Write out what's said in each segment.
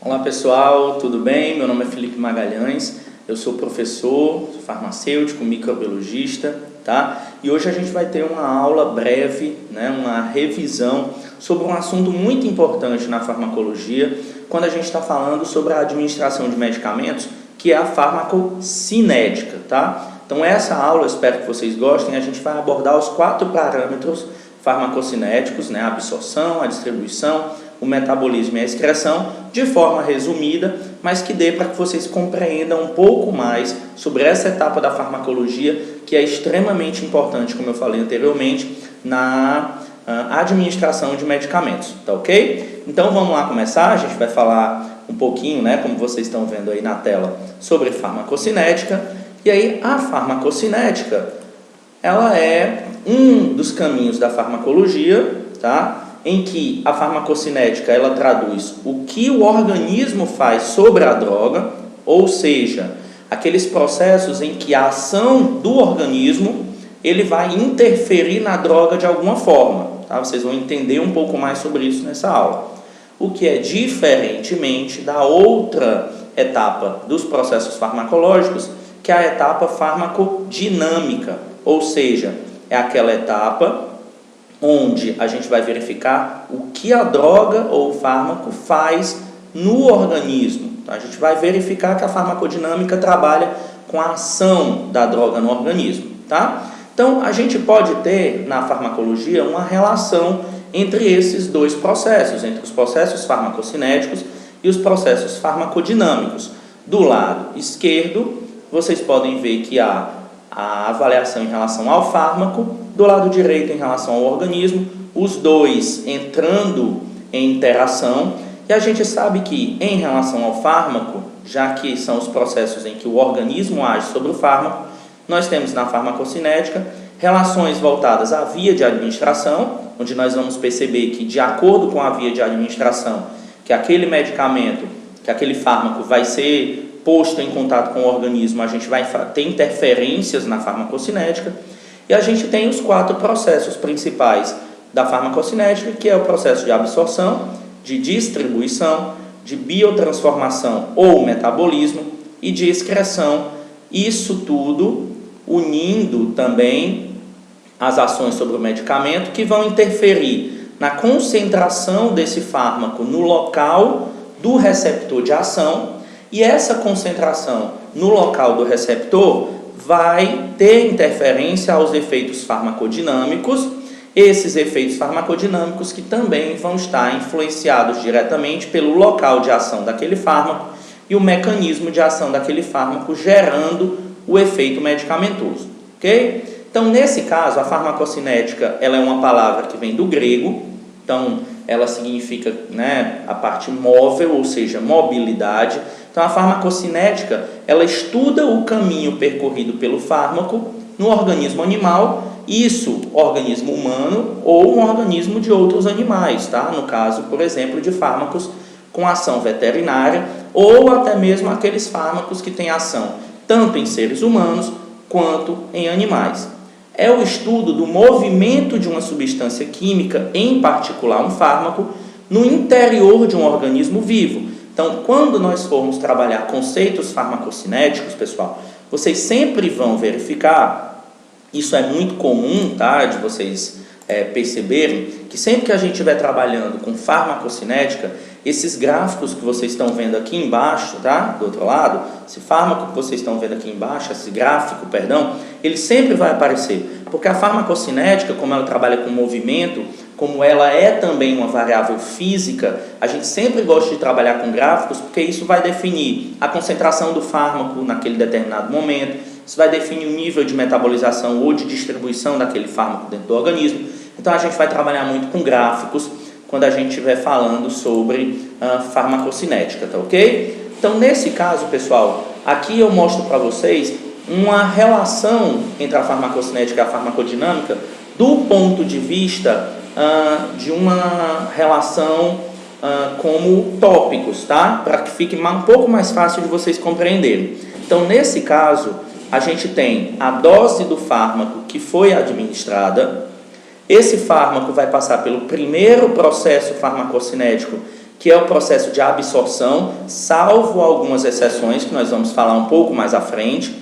Olá pessoal, tudo bem? Meu nome é Felipe Magalhães, eu sou professor, sou farmacêutico, microbiologista, tá? E hoje a gente vai ter uma aula breve, uma revisão sobre um assunto muito importante na farmacologia, quando a gente está falando sobre a administração de medicamentos, que é a farmacocinética, tá? Então essa aula, eu espero que vocês gostem, a gente vai abordar os 4 parâmetros farmacocinéticos, a absorção, a distribuição, o metabolismo e a excreção, de forma resumida, mas que dê para que vocês compreendam um pouco mais sobre essa etapa da farmacologia, que é extremamente importante, como eu falei anteriormente, na administração de medicamentos, tá ok? Então vamos lá começar, a gente vai falar um pouquinho, como vocês estão vendo aí na tela, sobre farmacocinética. E aí a farmacocinética, ela é um dos caminhos da farmacologia, tá? Em que a farmacocinética ela traduz o que o organismo faz sobre a droga, ou seja, aqueles processos em que a ação do organismo ele vai interferir na droga de alguma forma, tá? Vocês vão entender um pouco mais sobre isso nessa aula. O que é diferentemente da outra etapa dos processos farmacológicos, que é a etapa farmacodinâmica, ou seja, é aquela etapa onde a gente vai verificar o que a droga ou o fármaco faz no organismo. Então, a gente vai verificar que a farmacodinâmica trabalha com a ação da droga no organismo, tá? Então, a gente pode ter na farmacologia uma relação entre esses dois processos, entre os processos farmacocinéticos e os processos farmacodinâmicos. Do lado esquerdo, vocês podem ver que há a avaliação em relação ao fármaco, do lado direito em relação ao organismo, os dois entrando em interação, e a gente sabe que em relação ao fármaco, já que são os processos em que o organismo age sobre o fármaco, nós temos na farmacocinética relações voltadas à via de administração, onde nós vamos perceber que de acordo com a via de administração, que aquele medicamento, que aquele fármaco vai ser posto em contato com o organismo, a gente vai ter interferências na farmacocinética. E a gente tem os 4 processos principais da farmacocinética, que é o processo de absorção, de distribuição, de biotransformação ou metabolismo e de excreção. Isso tudo unindo também as ações sobre o medicamento que vão interferir na concentração desse fármaco no local do receptor de ação. E essa concentração no local do receptor vai ter interferência aos efeitos farmacodinâmicos, esses efeitos farmacodinâmicos que também vão estar influenciados diretamente pelo local de ação daquele fármaco e o mecanismo de ação daquele fármaco gerando o efeito medicamentoso, ok? Então, nesse caso, a farmacocinética ela é uma palavra que vem do grego, então ela significa a parte móvel, ou seja, mobilidade. Então, a farmacocinética, ela estuda o caminho percorrido pelo fármaco no organismo animal, isso, organismo humano ou um organismo de outros animais, tá? No caso, por exemplo, de fármacos com ação veterinária ou até mesmo aqueles fármacos que têm ação tanto em seres humanos quanto em animais. É o estudo do movimento de uma substância química, em particular um fármaco, no interior de um organismo vivo. Então, quando nós formos trabalhar conceitos farmacocinéticos, pessoal, vocês sempre vão verificar, isso é muito comum, tá, de vocês perceberem, que sempre que a gente estiver trabalhando com farmacocinética, esses gráficos que vocês estão vendo aqui embaixo, tá, do outro lado, esse fármaco que vocês estão vendo aqui embaixo, esse gráfico, perdão, ele sempre vai aparecer, porque a farmacocinética, como ela trabalha com movimento, como ela é também uma variável física, a gente sempre gosta de trabalhar com gráficos, porque isso vai definir a concentração do fármaco naquele determinado momento, isso vai definir o nível de metabolização ou de distribuição daquele fármaco dentro do organismo. Então, a gente vai trabalhar muito com gráficos quando a gente estiver falando sobre farmacocinética, tá ok? Então, nesse caso, pessoal, aqui eu mostro para vocês uma relação entre a farmacocinética e a farmacodinâmica do ponto de vista de uma relação como tópicos, tá? Para que fique um pouco mais fácil de vocês compreenderem. Então, nesse caso, a gente tem a dose do fármaco que foi administrada. Esse fármaco vai passar pelo primeiro processo farmacocinético, que é o processo de absorção, salvo algumas exceções que nós vamos falar um pouco mais à frente.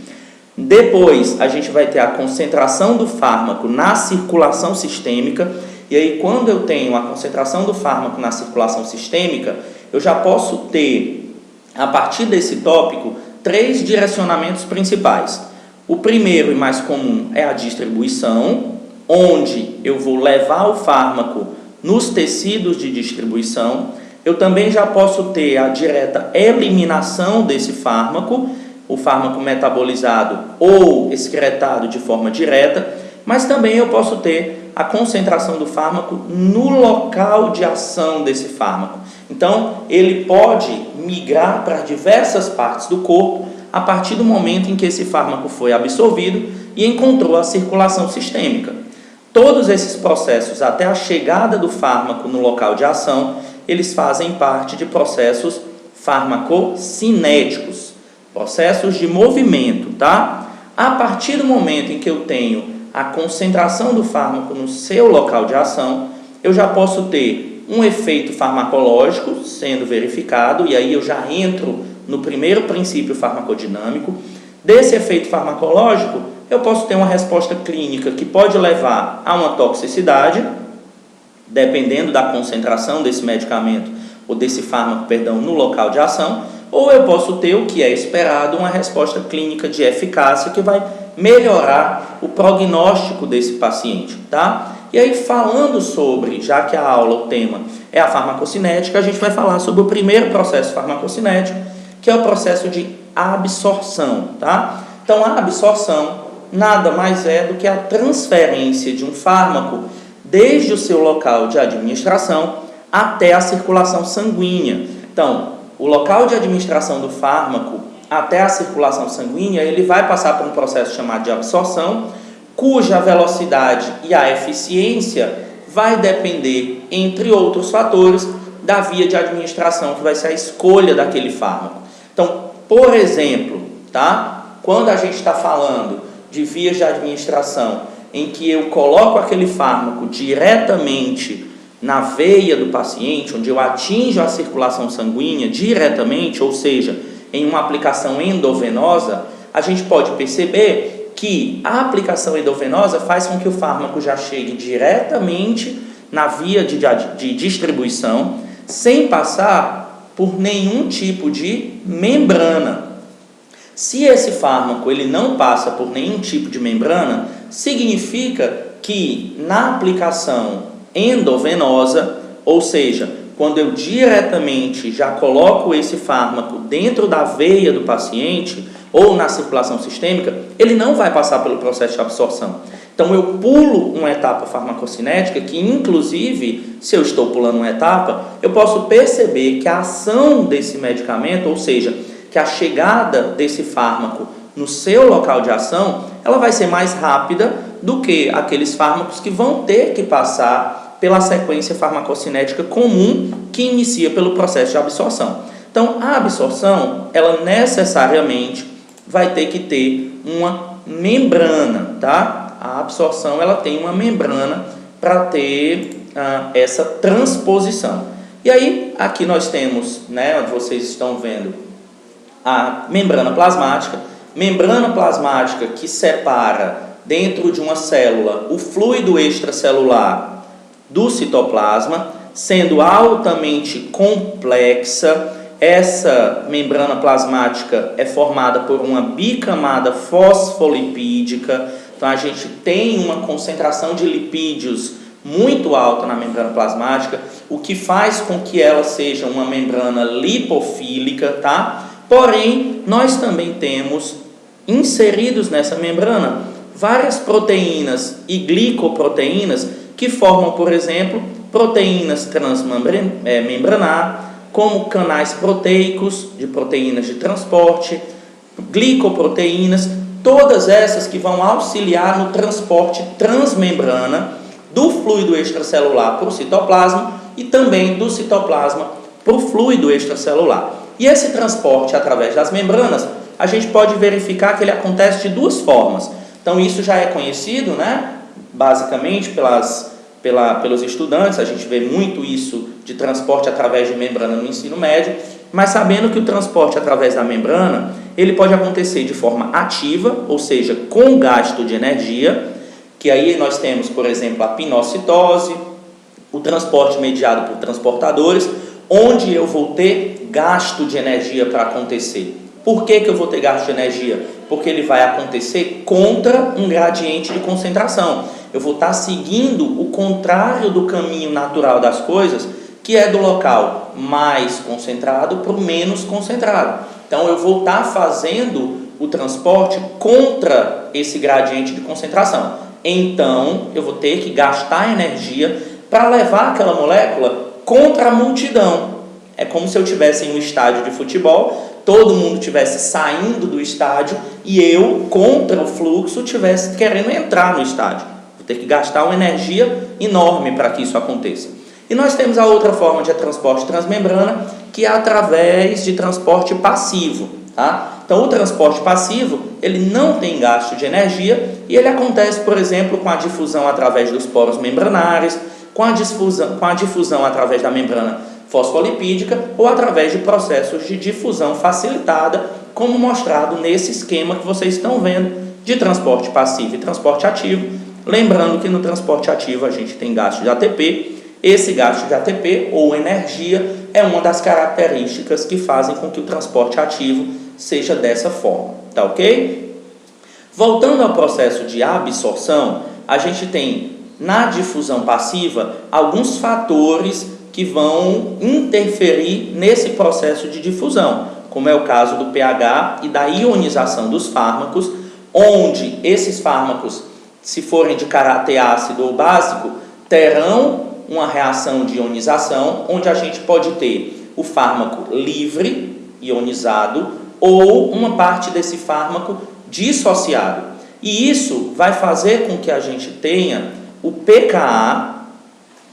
Depois, a gente vai ter a concentração do fármaco na circulação sistêmica, e aí quando eu tenho a concentração do fármaco na circulação sistêmica, eu já posso ter, a partir desse tópico, 3 direcionamentos principais. O primeiro e mais comum é a distribuição, onde eu vou levar o fármaco nos tecidos de distribuição. Eu também já posso ter a direta eliminação desse fármaco, o fármaco metabolizado ou excretado de forma direta, mas também eu posso ter a concentração do fármaco no local de ação desse fármaco. Então, ele pode migrar para diversas partes do corpo a partir do momento em que esse fármaco foi absorvido e encontrou a circulação sistêmica. Todos esses processos, até a chegada do fármaco no local de ação, eles fazem parte de processos farmacocinéticos, processos de movimento, tá? A partir do momento em que eu tenho a concentração do fármaco no seu local de ação, eu já posso ter um efeito farmacológico sendo verificado, e aí eu já entro no primeiro princípio farmacodinâmico. Desse efeito farmacológico, eu posso ter uma resposta clínica que pode levar a uma toxicidade, dependendo da concentração desse medicamento ou desse fármaco, no local de ação, ou eu posso ter o que é esperado, uma resposta clínica de eficácia que vai melhorar o prognóstico desse paciente, tá? E aí, falando sobre, já que a aula, o tema é a farmacocinética, a gente vai falar sobre o primeiro processo farmacocinético, que é o processo de absorção, tá? Então, a absorção nada mais é do que a transferência de um fármaco desde o seu local de administração até a circulação sanguínea. Então, o local de administração do fármaco até a circulação sanguínea, ele vai passar por um processo chamado de absorção, cuja velocidade e a eficiência vai depender, entre outros fatores, da via de administração, que vai ser a escolha daquele fármaco. Então, por exemplo, tá? Quando a gente está falando de vias de administração em que eu coloco aquele fármaco diretamente na veia do paciente, onde eu atinjo a circulação sanguínea diretamente, ou seja, em uma aplicação endovenosa, a gente pode perceber que a aplicação endovenosa faz com que o fármaco já chegue diretamente na via de distribuição, sem passar por nenhum tipo de membrana. Se esse fármaco ele não passa por nenhum tipo de membrana, significa que na aplicação endovenosa, ou seja, quando eu diretamente já coloco esse fármaco dentro da veia do paciente ou na circulação sistêmica, ele não vai passar pelo processo de absorção. Então eu pulo uma etapa farmacocinética que, inclusive, se eu estou pulando uma etapa, eu posso perceber que a ação desse medicamento, ou seja, que a chegada desse fármaco no seu local de ação, ela vai ser mais rápida do que aqueles fármacos que vão ter que passar pela sequência farmacocinética comum que inicia pelo processo de absorção. Então, a absorção, ela necessariamente vai ter que ter uma membrana, tá? A absorção, ela tem uma membrana para ter essa transposição. E aí, aqui nós temos, né, onde vocês estão vendo, a membrana plasmática que separa dentro de uma célula o fluido extracelular do citoplasma, sendo altamente complexa. Essa membrana plasmática é formada por uma bicamada fosfolipídica, então a gente tem uma concentração de lipídios muito alta na membrana plasmática, o que faz com que ela seja uma membrana lipofílica, tá? Porém, nós também temos inseridos nessa membrana várias proteínas e glicoproteínas que formam, por exemplo, proteínas transmembranar, como canais proteicos de proteínas de transporte, glicoproteínas, todas essas que vão auxiliar no transporte transmembrana do fluido extracelular para o citoplasma e também do citoplasma para o fluido extracelular. E esse transporte através das membranas, a gente pode verificar que ele acontece de duas formas. Então, isso já é conhecido, né? Basicamente pelas pelos estudantes, a gente vê muito isso de transporte através de membrana no ensino médio, mas sabendo que o transporte através da membrana, ele pode acontecer de forma ativa, ou seja, com gasto de energia, que aí nós temos, por exemplo, a pinocitose, o transporte mediado por transportadores, onde eu vou ter gasto de energia para acontecer. Por que eu vou ter gasto de energia? Porque ele vai acontecer contra um gradiente de concentração. Eu vou estar seguindo o contrário do caminho natural das coisas, que é do local mais concentrado para o menos concentrado. Então, eu vou estar fazendo o transporte contra esse gradiente de concentração. Então, eu vou ter que gastar energia para levar aquela molécula contra a multidão. É como se eu estivesse em um estádio de futebol, todo mundo estivesse saindo do estádio e eu, contra o fluxo, estivesse querendo entrar no estádio. Vou ter que gastar uma energia enorme para que isso aconteça. E nós temos a outra forma de transporte transmembrana, que é através de transporte passivo. Tá? Então, o transporte passivo, ele não tem gasto de energia e ele acontece, por exemplo, com a difusão através dos poros membranares, com a difusão através da membrana fosfolipídica ou através de processos de difusão facilitada, como mostrado nesse esquema que vocês estão vendo de transporte passivo e transporte ativo. Lembrando que no transporte ativo a gente tem gasto de ATP. Esse gasto de ATP ou energia é uma das características que fazem com que o transporte ativo seja dessa forma, tá ok? Voltando ao processo de absorção, a gente tem na difusão passiva alguns fatores que vão interferir nesse processo de difusão, como é o caso do pH e da ionização dos fármacos, onde esses fármacos, se forem de caráter ácido ou básico, terão uma reação de ionização, onde a gente pode ter o fármaco livre, ionizado, ou uma parte desse fármaco dissociado. E isso vai fazer com que a gente tenha o pKa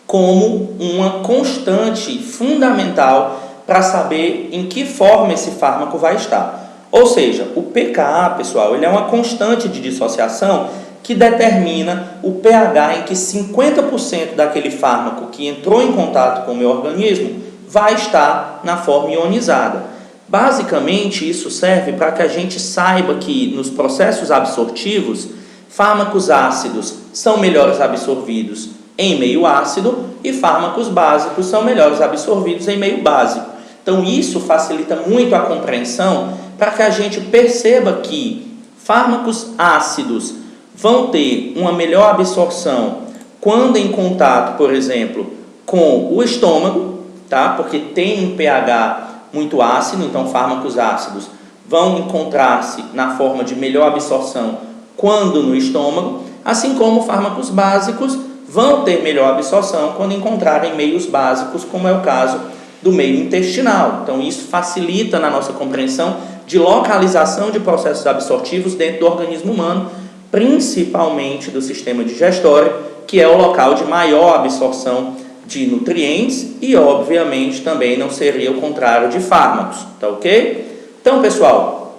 como uma constante fundamental para saber em que forma esse fármaco vai estar. Ou seja, o pKa, pessoal, ele é uma constante de dissociação que determina o pH em que 50% daquele fármaco que entrou em contato com o meu organismo vai estar na forma ionizada. Basicamente, isso serve para que a gente saiba que nos processos absortivos, fármacos ácidos são melhores absorvidos em meio ácido e fármacos básicos são melhores absorvidos em meio básico. Então, isso facilita muito a compreensão para que a gente perceba que fármacos ácidos vão ter uma melhor absorção quando em contato, por exemplo, com o estômago, tá? Porque tem um pH muito ácido, então fármacos ácidos vão encontrar-se na forma de melhor absorção quando no estômago, assim como fármacos básicos vão ter melhor absorção quando encontrarem meios básicos, como é o caso do meio intestinal. Então, isso facilita na nossa compreensão de localização de processos absortivos dentro do organismo humano, principalmente do sistema digestório, que é o local de maior absorção de nutrientes e, obviamente, também não seria o contrário de fármacos, tá ok? Então, pessoal,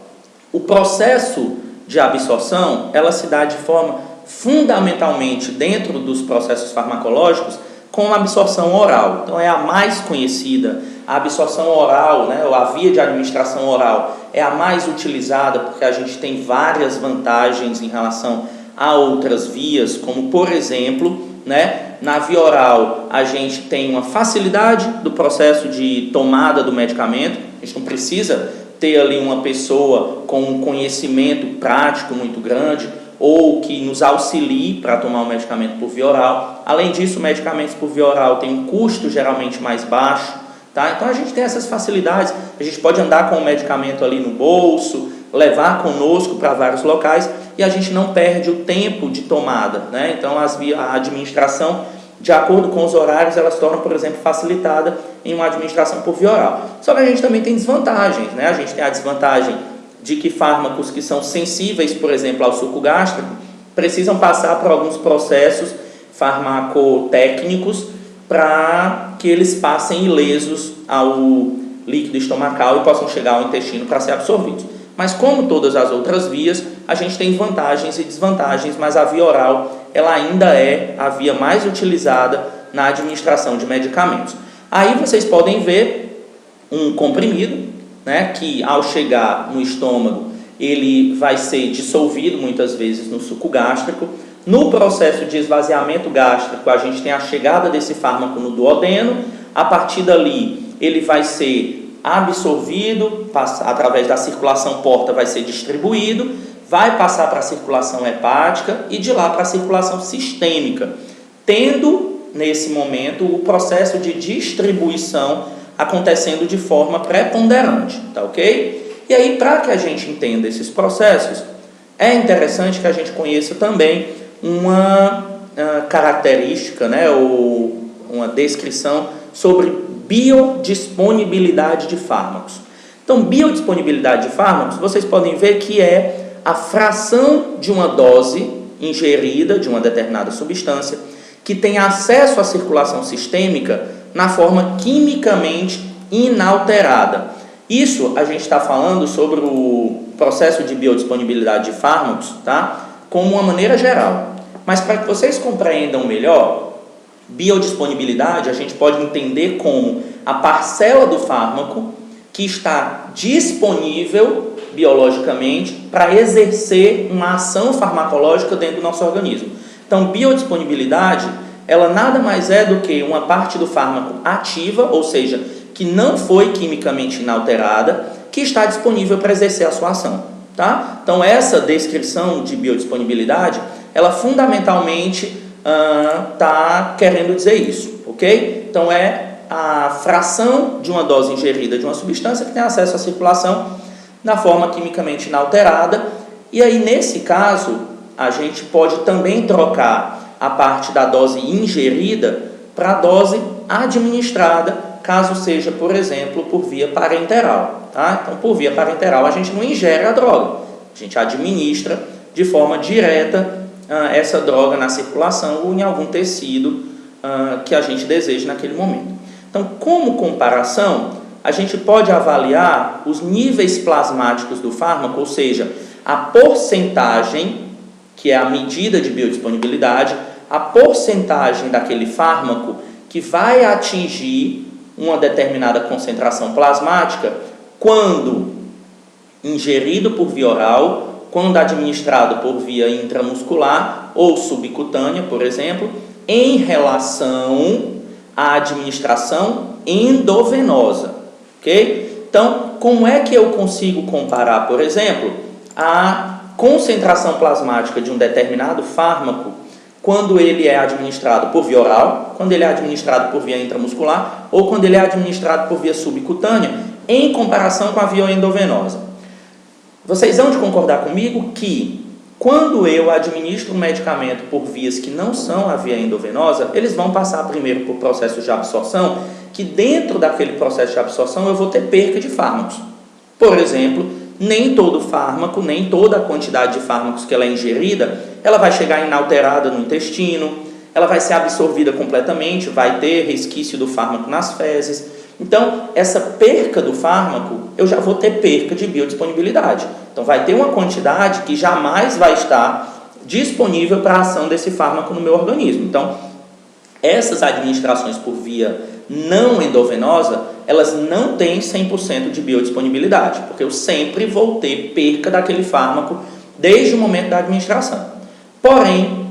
o processo de absorção, ela se dá de forma fundamentalmente dentro dos processos farmacológicos com a absorção oral. Então, é a mais conhecida. A absorção oral, né, ou a via de administração oral, é a mais utilizada porque a gente tem várias vantagens em relação a outras vias, como, por exemplo, né, na via oral a gente tem uma facilidade do processo de tomada do medicamento. A gente não precisa ter ali uma pessoa com um conhecimento prático muito grande ou que nos auxilie para tomar o medicamento por via oral. Além disso, medicamentos por via oral têm um custo geralmente mais baixo, tá? Então a gente tem essas facilidades, a gente pode andar com o medicamento ali no bolso, levar conosco para vários locais e a gente não perde o tempo de tomada, né? Então a administração, de acordo com os horários, ela se torna, por exemplo, facilitada em uma administração por via oral. Só que a gente também tem desvantagens, né? A gente tem a desvantagem de que fármacos que são sensíveis, por exemplo, ao suco gástrico, precisam passar por alguns processos farmacotécnicos para que eles passem ilesos ao líquido estomacal e possam chegar ao intestino para ser absorvidos. Mas como todas as outras vias, a gente tem vantagens e desvantagens, mas a via oral ela ainda é a via mais utilizada na administração de medicamentos. Aí vocês podem ver um comprimido, né, que ao chegar no estômago, ele vai ser dissolvido muitas vezes no suco gástrico. No processo de esvaziamento gástrico, a gente tem a chegada desse fármaco no duodeno. A partir dali, ele vai ser absorvido, através da circulação porta vai ser distribuído, vai passar para a circulação hepática e de lá para a circulação sistêmica, tendo, nesse momento, o processo de distribuição acontecendo de forma preponderante, tá ok? E aí, para que a gente entenda esses processos, é interessante que a gente conheça também uma característica, né, ou uma descrição sobre biodisponibilidade de fármacos. Então, biodisponibilidade de fármacos, vocês podem ver que é a fração de uma dose ingerida de uma determinada substância que tem acesso à circulação sistêmica na forma quimicamente inalterada. Isso a gente está falando sobre o processo de biodisponibilidade de fármacos, tá? Como uma maneira geral. Mas para que vocês compreendam melhor, biodisponibilidade a gente pode entender como a parcela do fármaco que está disponível biologicamente para exercer uma ação farmacológica dentro do nosso organismo. Então, biodisponibilidade, ela nada mais é do que uma parte do fármaco ativa, ou seja, que não foi quimicamente inalterada, que está disponível para exercer a sua ação, tá? Então, essa descrição de biodisponibilidade, ela fundamentalmente está querendo dizer isso, ok? Então, é a fração de uma dose ingerida de uma substância que tem acesso à circulação na forma quimicamente inalterada. E aí, nesse caso, a gente pode também trocar a parte da dose ingerida para a dose administrada, caso seja, por exemplo, por via parenteral, tá? Então, por via parenteral, a gente não ingere a droga, a gente administra de forma direta essa droga na circulação ou em algum tecido que a gente deseja naquele momento. Então, como comparação, a gente pode avaliar os níveis plasmáticos do fármaco, ou seja, a porcentagem, que é a medida de biodisponibilidade, a porcentagem daquele fármaco que vai atingir uma determinada concentração plasmática quando ingerido por via oral, quando administrado por via intramuscular ou subcutânea, por exemplo, em relação à administração endovenosa, ok? Então, como é que eu consigo comparar, por exemplo, a concentração plasmática de um determinado fármaco quando ele é administrado por via oral, quando ele é administrado por via intramuscular ou quando ele é administrado por via subcutânea, em comparação com a via endovenosa? Vocês vão de concordar comigo que quando eu administro um medicamento por vias que não são a via endovenosa, eles vão passar primeiro por processos de absorção, que dentro daquele processo de absorção eu vou ter perca de fármacos. Por exemplo, nem todo fármaco, nem toda a quantidade de fármacos que ela é ingerida, ela vai chegar inalterada no intestino, ela vai ser absorvida completamente, vai ter resquício do fármaco nas fezes. Então, essa perca do fármaco, eu já vou ter perca de biodisponibilidade. Então, vai ter uma quantidade que jamais vai estar disponível para a ação desse fármaco no meu organismo. Então, essas administrações por via não endovenosa, elas não têm 100% de biodisponibilidade, porque eu sempre vou ter perca daquele fármaco desde o momento da administração. Porém,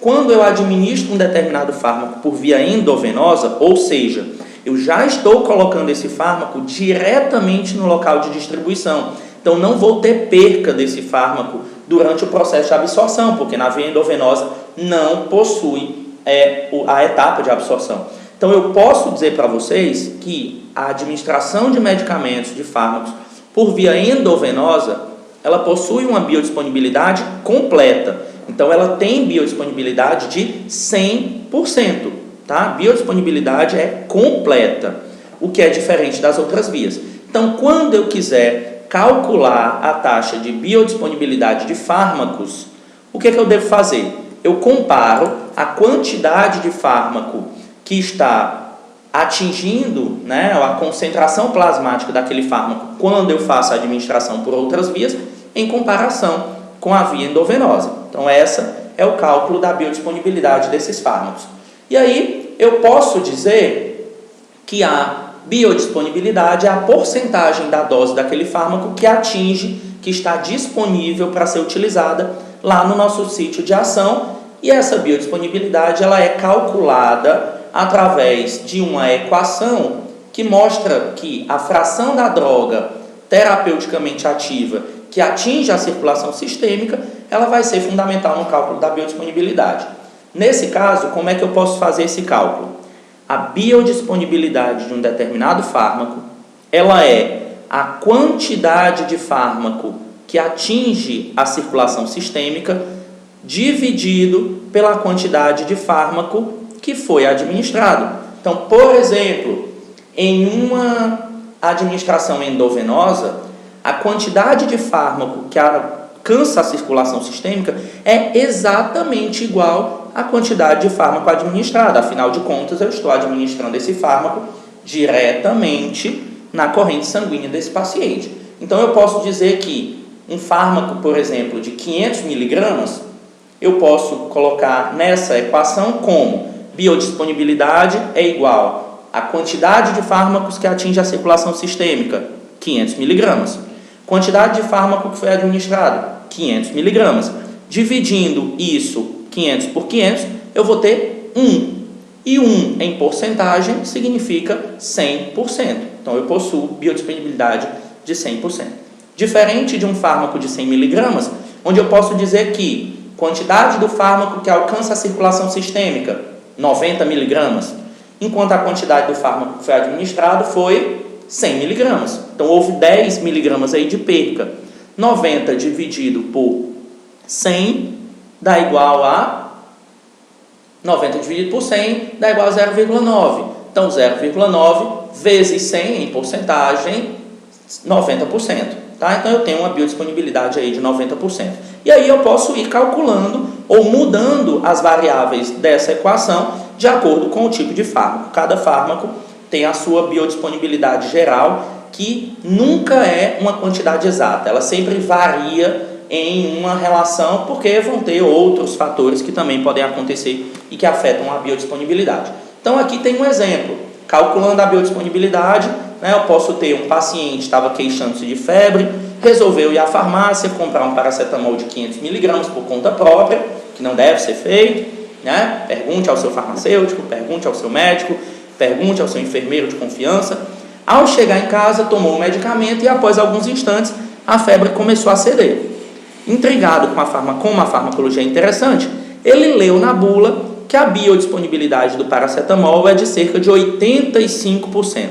quando eu administro um determinado fármaco por via endovenosa, ou seja, eu já estou colocando esse fármaco diretamente no local de distribuição, então não vou ter perca desse fármaco durante o processo de absorção, porque na via endovenosa não possui a etapa de absorção. Então, eu posso dizer para vocês que a administração de medicamentos, de fármacos, por via endovenosa, ela possui uma biodisponibilidade completa. Então, ela tem biodisponibilidade de 100%, tá? Biodisponibilidade é completa, o que é diferente das outras vias. Então, quando eu quiser calcular a taxa de biodisponibilidade de fármacos, o que é que eu devo fazer? Eu comparo a quantidade de fármaco que está atingindo, né, a concentração plasmática daquele fármaco quando eu faço a administração por outras vias, em comparação com a via endovenosa. Então, essa é o cálculo da biodisponibilidade desses fármacos. E aí eu posso dizer que a biodisponibilidade é a porcentagem da dose daquele fármaco que atinge, que está disponível para ser utilizada lá no nosso sítio de ação. E essa biodisponibilidade ela é calculada através de uma equação que mostra que a fração da droga terapeuticamente ativa que atinge a circulação sistêmica, ela vai ser fundamental no cálculo da biodisponibilidade. Nesse caso, como é que eu posso fazer esse cálculo? A biodisponibilidade de um determinado fármaco, ela é a quantidade de fármaco que atinge a circulação sistêmica dividido pela quantidade de fármaco que foi administrado. Então, por exemplo, em uma administração endovenosa, a quantidade de fármaco que alcança a circulação sistêmica é exatamente igual à quantidade de fármaco administrado. Afinal de contas, eu estou administrando esse fármaco diretamente na corrente sanguínea desse paciente. Então, eu posso dizer que um fármaco, por exemplo, de 500 miligramas, eu posso colocar nessa equação como biodisponibilidade é igual à quantidade de fármacos que atinge a circulação sistêmica, 500 miligramas. Quantidade de fármaco que foi administrado, 500 miligramas. Dividindo isso, 500 por 500, eu vou ter 1. E 1 em porcentagem significa 100%. Então, eu possuo biodisponibilidade de 100%. Diferente de um fármaco de 100 miligramas, onde eu posso dizer que quantidade do fármaco que alcança a circulação sistêmica, 90 miligramas, enquanto a quantidade do fármaco que foi administrado foi 100 miligramas. Então, houve 10 miligramas aí de perca. 90 dividido por 100 dá igual a... 90 dividido por 100 dá igual a 0,9. Então, 0,9 vezes 100 em porcentagem, 90%. Tá? Então, eu tenho uma biodisponibilidade aí de 90%. E aí eu posso ir calculando ou mudando as variáveis dessa equação de acordo com o tipo de fármaco. Cada fármaco tem a sua biodisponibilidade geral, que nunca é uma quantidade exata. Ela sempre varia em uma relação, porque vão ter outros fatores que também podem acontecer e que afetam a biodisponibilidade. Então, aqui tem um exemplo. Calculando a biodisponibilidade, eu posso ter um paciente que estava queixando-se de febre, resolveu ir à farmácia, comprar um paracetamol de 500 miligramas por conta própria, que não deve ser feito, Pergunte ao seu farmacêutico, pergunte ao seu médico, pergunte ao seu enfermeiro de confiança. Ao chegar em casa, tomou o medicamento e após alguns instantes, a febre começou a ceder. Intrigado com uma farmacologia interessante, ele leu na bula que a biodisponibilidade do paracetamol é de cerca de 85%.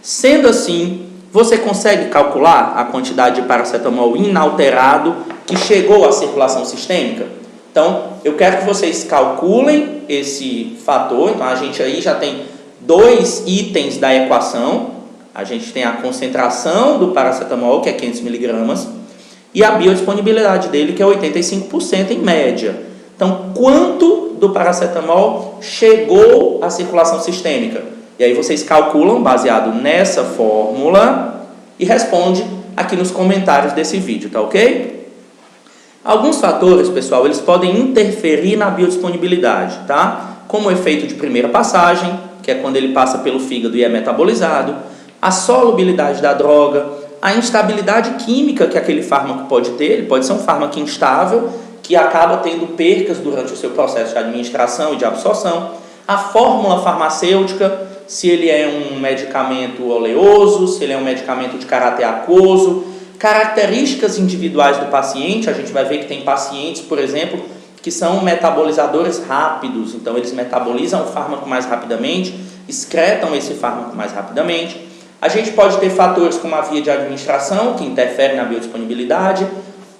Sendo assim, você consegue calcular a quantidade de paracetamol inalterado que chegou à circulação sistêmica? Então, eu quero que vocês calculem esse fator. Então, a gente aí já tem 2 itens da equação. A gente tem a concentração do paracetamol, que é 500 miligramas, e a biodisponibilidade dele, que é 85% em média. Então, quanto do paracetamol chegou à circulação sistêmica? E aí vocês calculam baseado nessa fórmula e responde aqui nos comentários desse vídeo, tá ok? Alguns fatores, pessoal, eles podem interferir na biodisponibilidade, tá? Como o efeito de primeira passagem, que é quando ele passa pelo fígado e é metabolizado, a solubilidade da droga, a instabilidade química que aquele fármaco pode ter. Ele pode ser um fármaco instável, que acaba tendo percas durante o seu processo de administração e de absorção, a fórmula farmacêutica, se ele é um medicamento oleoso, se ele é um medicamento de caráter aquoso, características individuais do paciente. A gente vai ver que tem pacientes, por exemplo, que são metabolizadores rápidos, então eles metabolizam o fármaco mais rapidamente, excretam esse fármaco mais rapidamente. A gente pode ter fatores como a via de administração, que interfere na biodisponibilidade,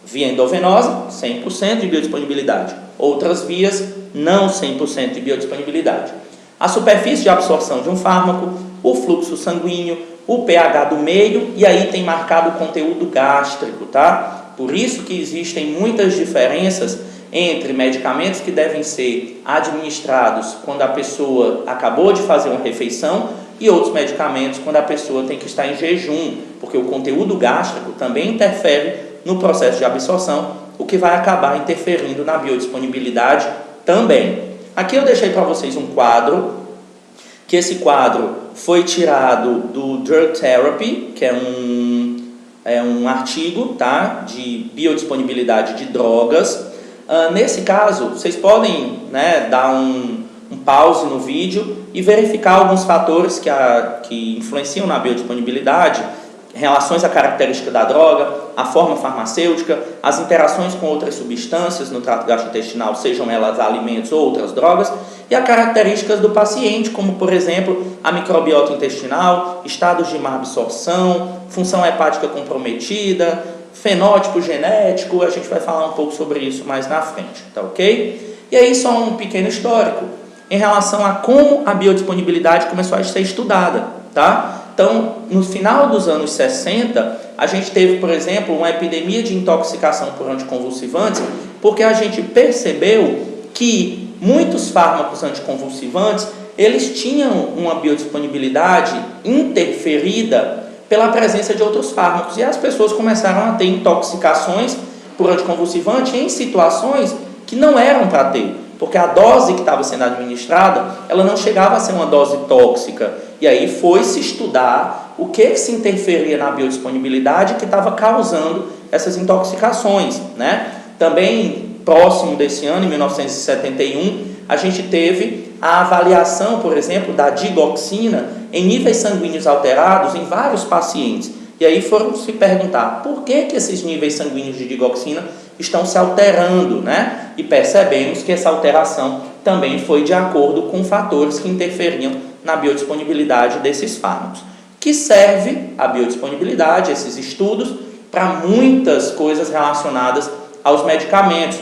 via endovenosa, 100% de biodisponibilidade. Outras vias, não 100% de biodisponibilidade. A superfície de absorção de um fármaco, o fluxo sanguíneo, o pH do meio, e aí tem marcado o conteúdo gástrico, tá? Por isso que existem muitas diferenças entre medicamentos que devem ser administrados quando a pessoa acabou de fazer uma refeição e outros medicamentos quando a pessoa tem que estar em jejum, porque o conteúdo gástrico também interfere no processo de absorção o que vai acabar interferindo na biodisponibilidade também. Aqui eu deixei para vocês um quadro, que esse quadro foi tirado do Drug Therapy, que é um artigo, tá, de biodisponibilidade de drogas. Nesse caso, vocês podem, né, dar um pause no vídeo e verificar alguns fatores que influenciam na biodisponibilidade, relações à característica da droga, a forma farmacêutica, as interações com outras substâncias no trato gastrointestinal, sejam elas alimentos ou outras drogas, e as características do paciente, como, por exemplo, a microbiota intestinal, estados de má absorção, função hepática comprometida, fenótipo genético. A gente vai falar um pouco sobre isso mais na frente, tá ok? E aí só um pequeno histórico em relação a como a biodisponibilidade começou a ser estudada, tá? Então, no final dos anos 60, a gente teve, por exemplo, uma epidemia de intoxicação por anticonvulsivantes, porque a gente percebeu que muitos fármacos anticonvulsivantes, eles tinham uma biodisponibilidade interferida pela presença de outros fármacos, e as pessoas começaram a ter intoxicações por anticonvulsivante em situações que não eram para ter, porque a dose que estava sendo administrada, ela não chegava a ser uma dose tóxica. E aí foi-se estudar o que se interferia na biodisponibilidade que estava causando essas intoxicações, né? Também, próximo desse ano, em 1971, a gente teve a avaliação, por exemplo, da digoxina em níveis sanguíneos alterados em vários pacientes. E aí foram se perguntar por que esses níveis sanguíneos de digoxina estão se alterando, né? E percebemos que essa alteração também foi de acordo com fatores que interferiam na biodisponibilidade desses fármacos. Que serve a biodisponibilidade, esses estudos, para muitas coisas relacionadas aos medicamentos,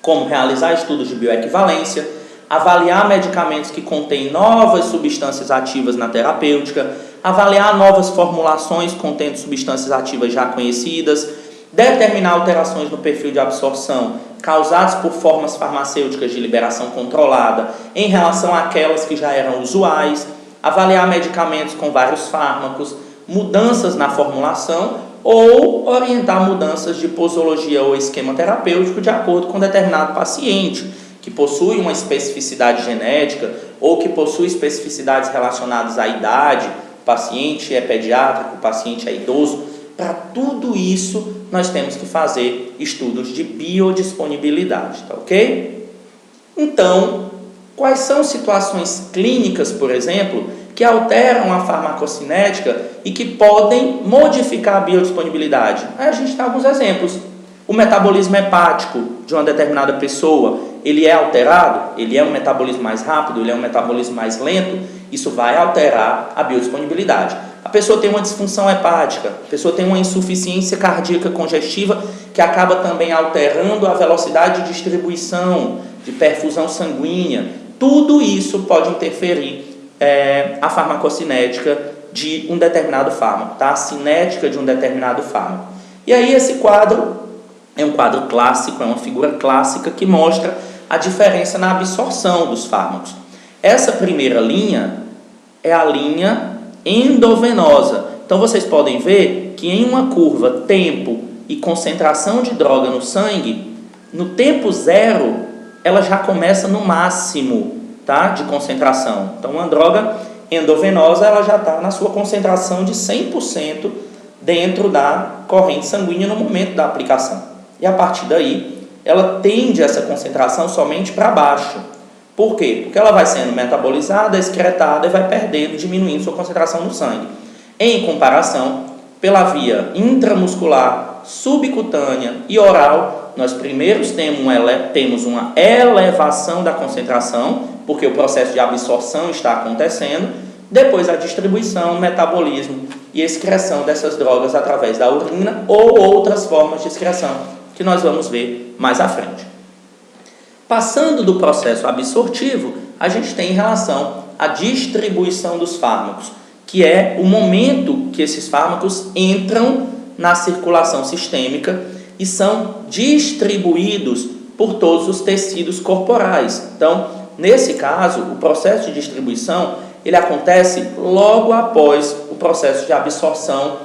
como realizar estudos de bioequivalência, avaliar medicamentos que contêm novas substâncias ativas na terapêutica, avaliar novas formulações contendo substâncias ativas já conhecidas, determinar alterações no perfil de absorção causadas por formas farmacêuticas de liberação controlada em relação àquelas que já eram usuais, avaliar medicamentos com vários fármacos, mudanças na formulação ou orientar mudanças de posologia ou esquema terapêutico de acordo com determinado paciente que possui uma especificidade genética ou que possui especificidades relacionadas à idade, o paciente é pediátrico, o paciente é idoso. Para tudo isso, nós temos que fazer estudos de biodisponibilidade, tá ok? Então, quais são situações clínicas, por exemplo, que alteram a farmacocinética e que podem modificar a biodisponibilidade? Aí a gente tem alguns exemplos. O metabolismo hepático de uma determinada pessoa, ele é alterado? Ele é um metabolismo mais rápido? Ele é um metabolismo mais lento? Isso vai alterar a biodisponibilidade. A pessoa tem uma disfunção hepática, a pessoa tem uma insuficiência cardíaca congestiva que acaba também alterando a velocidade de distribuição, de perfusão sanguínea. Tudo isso pode interferir a farmacocinética de um determinado fármaco, tá? A cinética de um determinado fármaco. E aí esse quadro é um quadro clássico, é uma figura clássica que mostra a diferença na absorção dos fármacos. Essa primeira linha é a linha endovenosa. Então vocês podem ver que em uma curva tempo e concentração de droga no sangue, no tempo zero, ela já começa no máximo, tá, de concentração. Então uma droga endovenosa, ela já está na sua concentração de 100% dentro da corrente sanguínea no momento da aplicação. E a partir daí, ela tende essa concentração somente para baixo. Por quê? Porque ela vai sendo metabolizada, excretada e vai perdendo, diminuindo sua concentração no sangue. Em comparação, pela via intramuscular, subcutânea e oral, nós primeiro temos uma elevação da concentração, porque o processo de absorção está acontecendo, depois a distribuição, metabolismo e excreção dessas drogas através da urina ou outras formas de excreção, que nós vamos ver mais à frente. Passando do processo absortivo, a gente tem em relação à distribuição dos fármacos, que é o momento que esses fármacos entram na circulação sistêmica e são distribuídos por todos os tecidos corporais. Então, nesse caso, o processo de distribuição ele acontece logo após o processo de absorção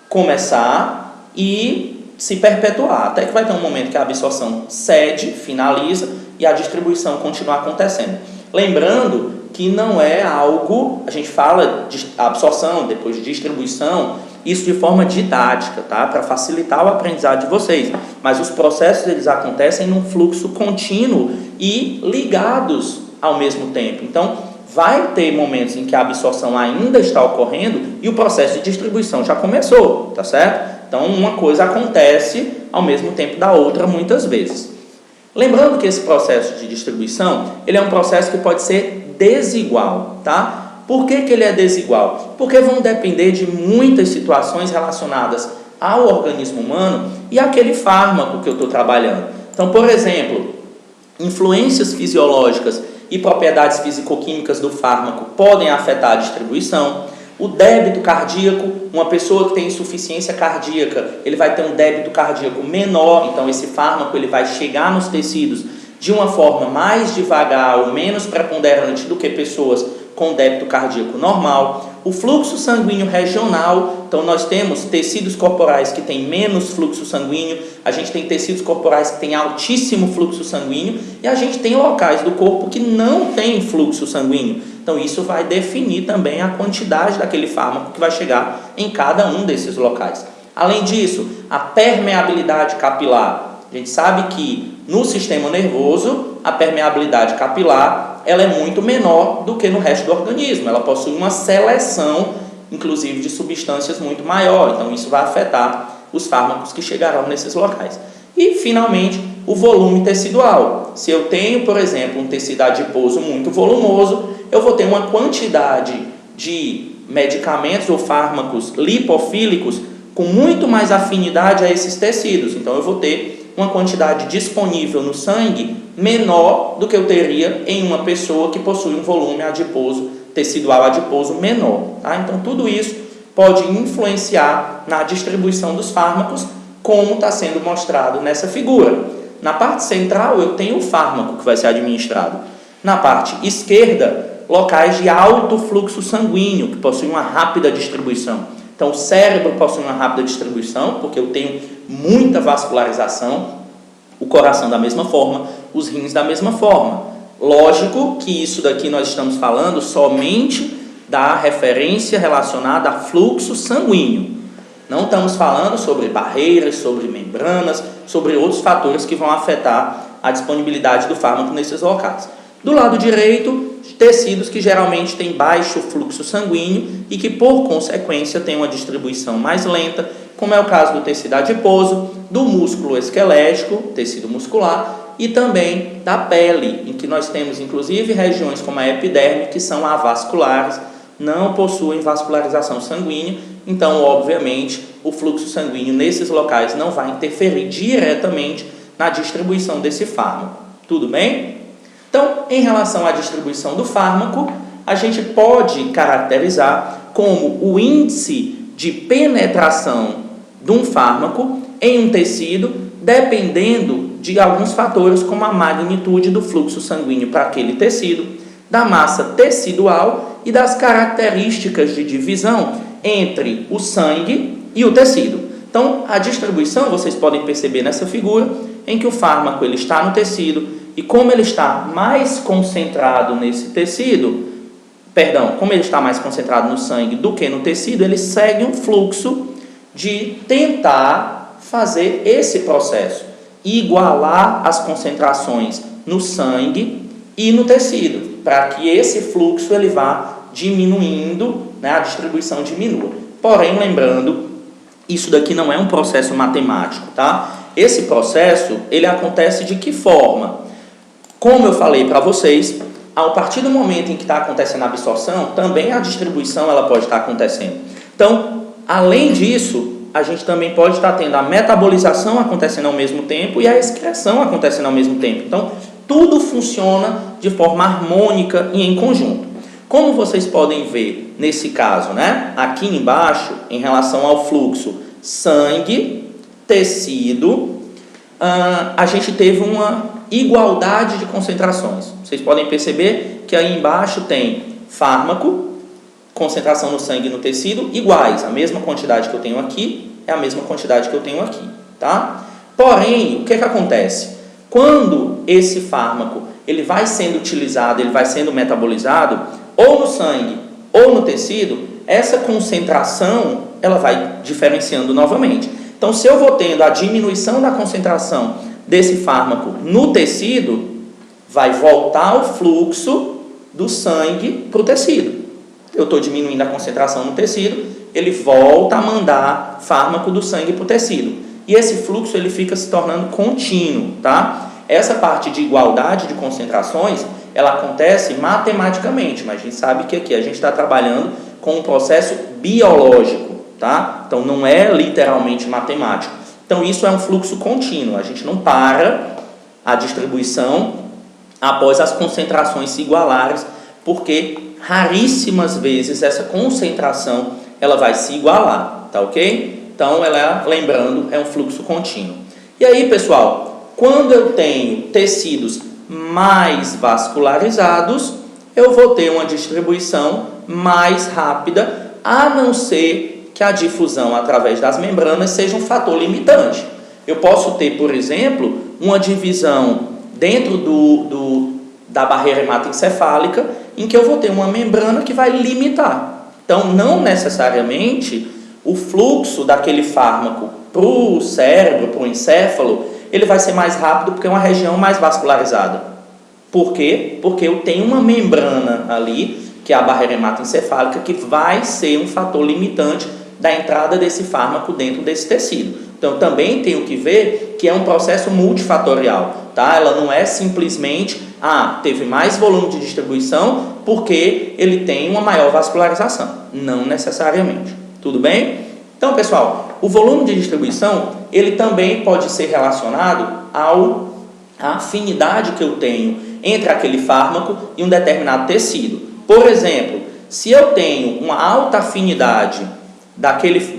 começar e se perpetuar, até que vai ter um momento que a absorção cede, finaliza e a distribuição continua acontecendo. Lembrando que não é algo, a gente fala de absorção, depois de distribuição, isso de forma didática, tá? Para facilitar o aprendizado de vocês. Mas os processos eles acontecem num fluxo contínuo e ligados ao mesmo tempo. Então, vai ter momentos em que a absorção ainda está ocorrendo e o processo de distribuição já começou, tá certo? Então, uma coisa acontece ao mesmo tempo da outra muitas vezes. Lembrando que esse processo de distribuição, ele é um processo que pode ser desigual, tá? Por que ele é desigual? Porque vão depender de muitas situações relacionadas ao organismo humano e àquele fármaco que eu estou trabalhando. Então, por exemplo, influências fisiológicas e propriedades fisicoquímicas do fármaco podem afetar a distribuição. O débito cardíaco, uma pessoa que tem insuficiência cardíaca, ele vai ter um débito cardíaco menor, então esse fármaco ele vai chegar nos tecidos de uma forma mais devagar ou menos preponderante do que pessoas com débito cardíaco normal. O fluxo sanguíneo regional, então nós temos tecidos corporais que têm menos fluxo sanguíneo, a gente tem tecidos corporais que têm altíssimo fluxo sanguíneo e a gente tem locais do corpo que não tem fluxo sanguíneo. Então isso vai definir também a quantidade daquele fármaco que vai chegar em cada um desses locais. Além disso, a permeabilidade capilar. A gente sabe que no sistema nervoso, a permeabilidade capilar ela é muito menor do que no resto do organismo. Ela possui uma seleção, inclusive, de substâncias muito maior. Então, isso vai afetar os fármacos que chegarão nesses locais. E, finalmente, o volume tecidual. Se eu tenho, por exemplo, um tecido adiposo muito volumoso, eu vou ter uma quantidade de medicamentos ou fármacos lipofílicos com muito mais afinidade a esses tecidos. Então, eu vou ter uma quantidade disponível no sangue menor do que eu teria em uma pessoa que possui um volume adiposo, tecidual adiposo menor. Tá? Então, tudo isso pode influenciar na distribuição dos fármacos, como está sendo mostrado nessa figura. Na parte central, eu tenho o fármaco que vai ser administrado. Na parte esquerda, locais de alto fluxo sanguíneo, que possuem uma rápida distribuição. Então, o cérebro possui uma rápida distribuição, porque eu tenho muita vascularização, o coração da mesma forma, os rins da mesma forma. Lógico que isso daqui nós estamos falando somente da referência relacionada a fluxo sanguíneo. Não estamos falando sobre barreiras, sobre membranas, sobre outros fatores que vão afetar a disponibilidade do fármaco nesses locais. Do lado direito, tecidos que geralmente têm baixo fluxo sanguíneo e que, por consequência, têm uma distribuição mais lenta, como é o caso do tecido adiposo, do músculo esquelético, tecido muscular, e também da pele, em que nós temos, inclusive, regiões como a epiderme, que são avasculares, não possuem vascularização sanguínea, então, obviamente, o fluxo sanguíneo nesses locais não vai interferir diretamente na distribuição desse fármaco. Tudo bem? Então, em relação à distribuição do fármaco, a gente pode caracterizar como o índice de penetração de um fármaco em um tecido, dependendo de alguns fatores, como a magnitude do fluxo sanguíneo para aquele tecido, da massa tecidual e das características de divisão entre o sangue e o tecido. Então, a distribuição, vocês podem perceber nessa figura, em que o fármaco ele está no tecido, e como ele está mais concentrado nesse tecido, como ele está mais concentrado no sangue do que no tecido, ele segue um fluxo de tentar fazer esse processo, igualar as concentrações no sangue e no tecido, para que esse fluxo ele vá diminuindo, né, a distribuição diminua. Porém, lembrando, isso daqui não é um processo matemático, tá? Esse processo, ele acontece de que forma? Como eu falei para vocês, a partir do momento em que está acontecendo a absorção, também a distribuição ela pode estar acontecendo. Então, além disso, a gente também pode estar tendo a metabolização acontecendo ao mesmo tempo e a excreção acontecendo ao mesmo tempo. Então, tudo funciona de forma harmônica e em conjunto. Como vocês podem ver nesse caso, né? Aqui embaixo, em relação ao fluxo sangue, tecido, a gente teve uma igualdade de concentrações. Vocês podem perceber que aí embaixo tem fármaco, concentração no sangue e no tecido iguais. A mesma quantidade que eu tenho aqui é a mesma quantidade que eu tenho aqui. tá? Porém, o que acontece? Quando esse fármaco ele vai sendo utilizado, ele vai sendo metabolizado, ou no sangue ou no tecido, essa concentração ela vai diferenciando novamente. Então, se eu vou tendo a diminuição da concentração desse fármaco no tecido, vai voltar o fluxo do sangue para o tecido. Eu estou diminuindo a concentração no tecido, ele volta a mandar fármaco do sangue para o tecido. E esse fluxo ele fica se tornando contínuo, tá? Essa parte de igualdade de concentrações, ela acontece matematicamente, mas a gente sabe que aqui a gente está trabalhando com um processo biológico, tá? Então não é literalmente matemático. Então isso é um fluxo contínuo, a gente não para a distribuição após as concentrações se igualarem, porque raríssimas vezes essa concentração ela vai se igualar, tá ok? Então ela, lembrando, é um fluxo contínuo. E aí, pessoal, quando eu tenho tecidos mais vascularizados, eu vou ter uma distribuição mais rápida, a não ser que a difusão através das membranas seja um fator limitante. Eu posso ter, por exemplo, uma divisão dentro da barreira hematoencefálica, em que eu vou ter uma membrana que vai limitar. Então, não necessariamente o fluxo daquele fármaco para o cérebro, para o encéfalo, ele vai ser mais rápido porque é uma região mais vascularizada. Por quê? Porque eu tenho uma membrana ali, que é a barreira hematoencefálica, que vai ser um fator limitante da entrada desse fármaco dentro desse tecido. Então, também tenho que ver que é um processo multifatorial, tá? Ela não é simplesmente, teve mais volume de distribuição porque ele tem uma maior vascularização. Não necessariamente. Tudo bem? Então, pessoal, o volume de distribuição, ele também pode ser relacionado à afinidade que eu tenho entre aquele fármaco e um determinado tecido. Por exemplo, se eu tenho uma alta afinidade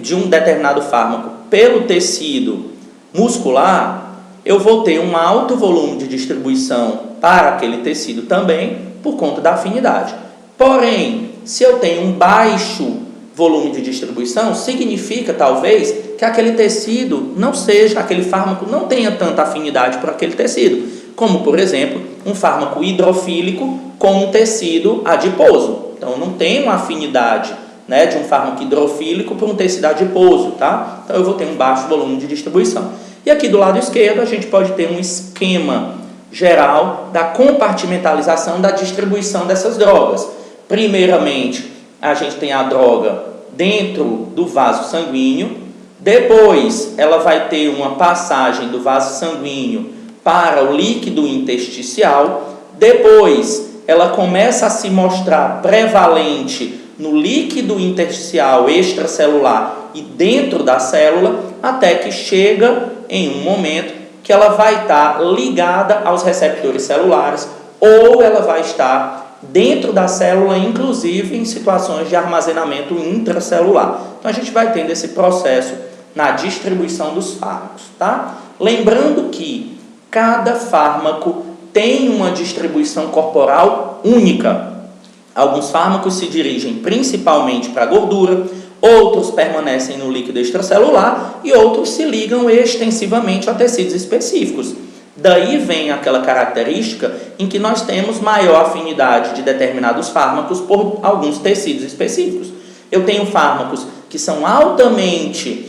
de um determinado fármaco pelo tecido muscular, eu vou ter um alto volume de distribuição para aquele tecido também, por conta da afinidade. Porém, se eu tenho um baixo volume de distribuição, significa talvez que aquele tecido não seja, aquele fármaco não tenha tanta afinidade por aquele tecido, como por exemplo, um fármaco hidrofílico com um tecido adiposo. Então não tem uma afinidade, né, de um fármaco hidrofílico para um tecido adiposo, tá? Então eu vou ter um baixo volume de distribuição. E aqui do lado esquerdo a gente pode ter um esquema geral da compartimentalização da distribuição dessas drogas. Primeiramente, a gente tem a droga dentro do vaso sanguíneo, depois ela vai ter uma passagem do vaso sanguíneo para o líquido intersticial, depois ela começa a se mostrar prevalente no líquido intersticial extracelular e dentro da célula, até que chega em um momento que ela vai estar ligada aos receptores celulares ou ela vai estar dentro da célula, inclusive em situações de armazenamento intracelular. Então a gente vai tendo esse processo na distribuição dos fármacos, tá? Lembrando que cada fármaco tem uma distribuição corporal única. Alguns fármacos se dirigem principalmente para a gordura, outros permanecem no líquido extracelular e outros se ligam extensivamente a tecidos específicos. Daí vem aquela característica em que nós temos maior afinidade de determinados fármacos por alguns tecidos específicos. Eu tenho fármacos que são altamente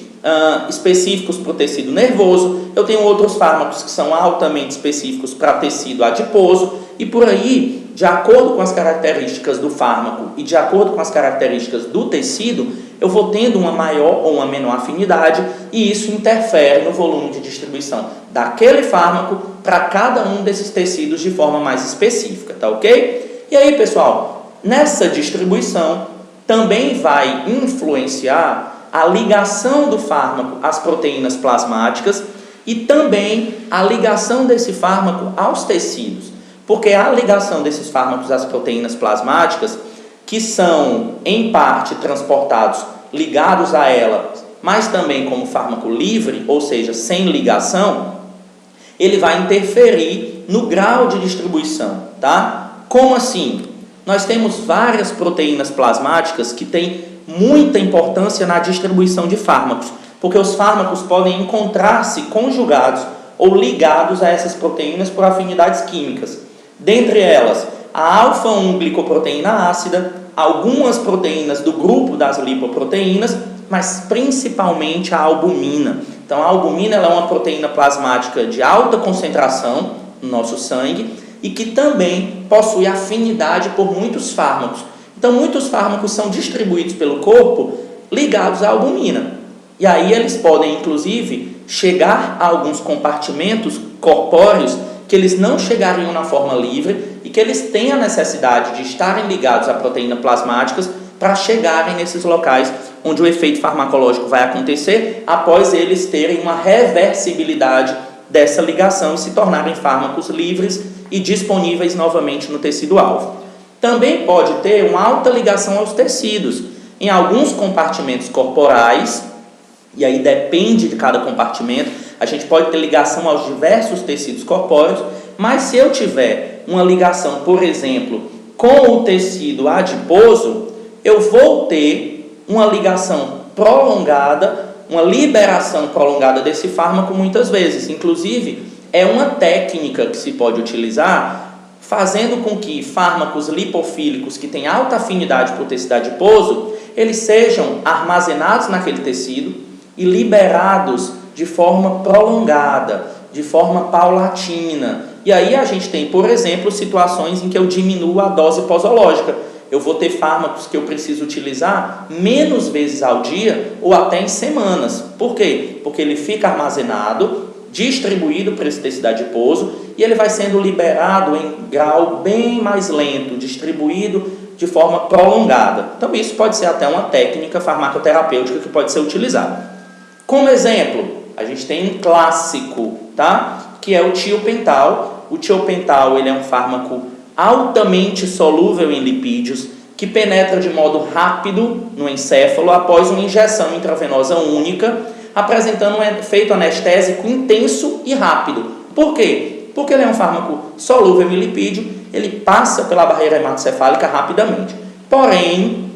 específicos para o tecido nervoso, eu tenho outros fármacos que são altamente específicos para tecido adiposo, e por aí, de acordo com as características do fármaco e de acordo com as características do tecido, eu vou tendo uma maior ou uma menor afinidade, e isso interfere no volume de distribuição daquele fármaco para cada um desses tecidos de forma mais específica, tá ok? E aí, pessoal, nessa distribuição também vai influenciar a ligação do fármaco às proteínas plasmáticas e também a ligação desse fármaco aos tecidos, porque a ligação desses fármacos às proteínas plasmáticas, que são em parte transportados ligados a ela, mas também como fármaco livre, ou seja, sem ligação, ele vai interferir no grau de distribuição, tá? Como assim? Nós temos várias proteínas plasmáticas que têm muita importância na distribuição de fármacos. Porque os fármacos podem encontrar-se conjugados ou ligados a essas proteínas por afinidades químicas. Dentre elas, a alfa-1-glicoproteína ácida, algumas proteínas do grupo das lipoproteínas, mas principalmente a albumina. Então, a albumina ela é uma proteína plasmática de alta concentração no nosso sangue e que também possui afinidade por muitos fármacos. Então, muitos fármacos são distribuídos pelo corpo ligados à albumina. E aí eles podem, inclusive, chegar a alguns compartimentos corpóreos que eles não chegariam na forma livre e que eles têm a necessidade de estarem ligados a proteínas plasmáticas para chegarem nesses locais onde o efeito farmacológico vai acontecer após eles terem uma reversibilidade dessa ligação e se tornarem fármacos livres e disponíveis novamente no tecido-alvo. Também pode ter uma alta ligação aos tecidos. Em alguns compartimentos corporais, e aí depende de cada compartimento, a gente pode ter ligação aos diversos tecidos corpóreos, mas se eu tiver uma ligação, por exemplo, com o tecido adiposo, eu vou ter uma ligação prolongada, uma liberação prolongada desse fármaco muitas vezes. Inclusive, é uma técnica que se pode utilizar, fazendo com que fármacos lipofílicos que têm alta afinidade para o tecido adiposo, eles sejam armazenados naquele tecido e liberados de forma prolongada, de forma paulatina. E aí a gente tem, por exemplo, situações em que eu diminuo a dose posológica. Eu vou ter fármacos que eu preciso utilizar menos vezes ao dia ou até em semanas. Por quê? Porque ele fica armazenado, distribuído para esse tecido adiposo e ele vai sendo liberado em grau bem mais lento, distribuído de forma prolongada. Então isso pode ser até uma técnica farmacoterapêutica que pode ser utilizada. Como exemplo, a gente tem um clássico, tá? Que é o tiopental. O tiopental ele é um fármaco altamente solúvel em lipídios, que penetra de modo rápido no encéfalo após uma injeção intravenosa única, apresentando um efeito anestésico intenso e rápido. Por quê? Porque ele é um fármaco solúvel em lipídio, ele passa pela barreira hematocefálica rapidamente. Porém,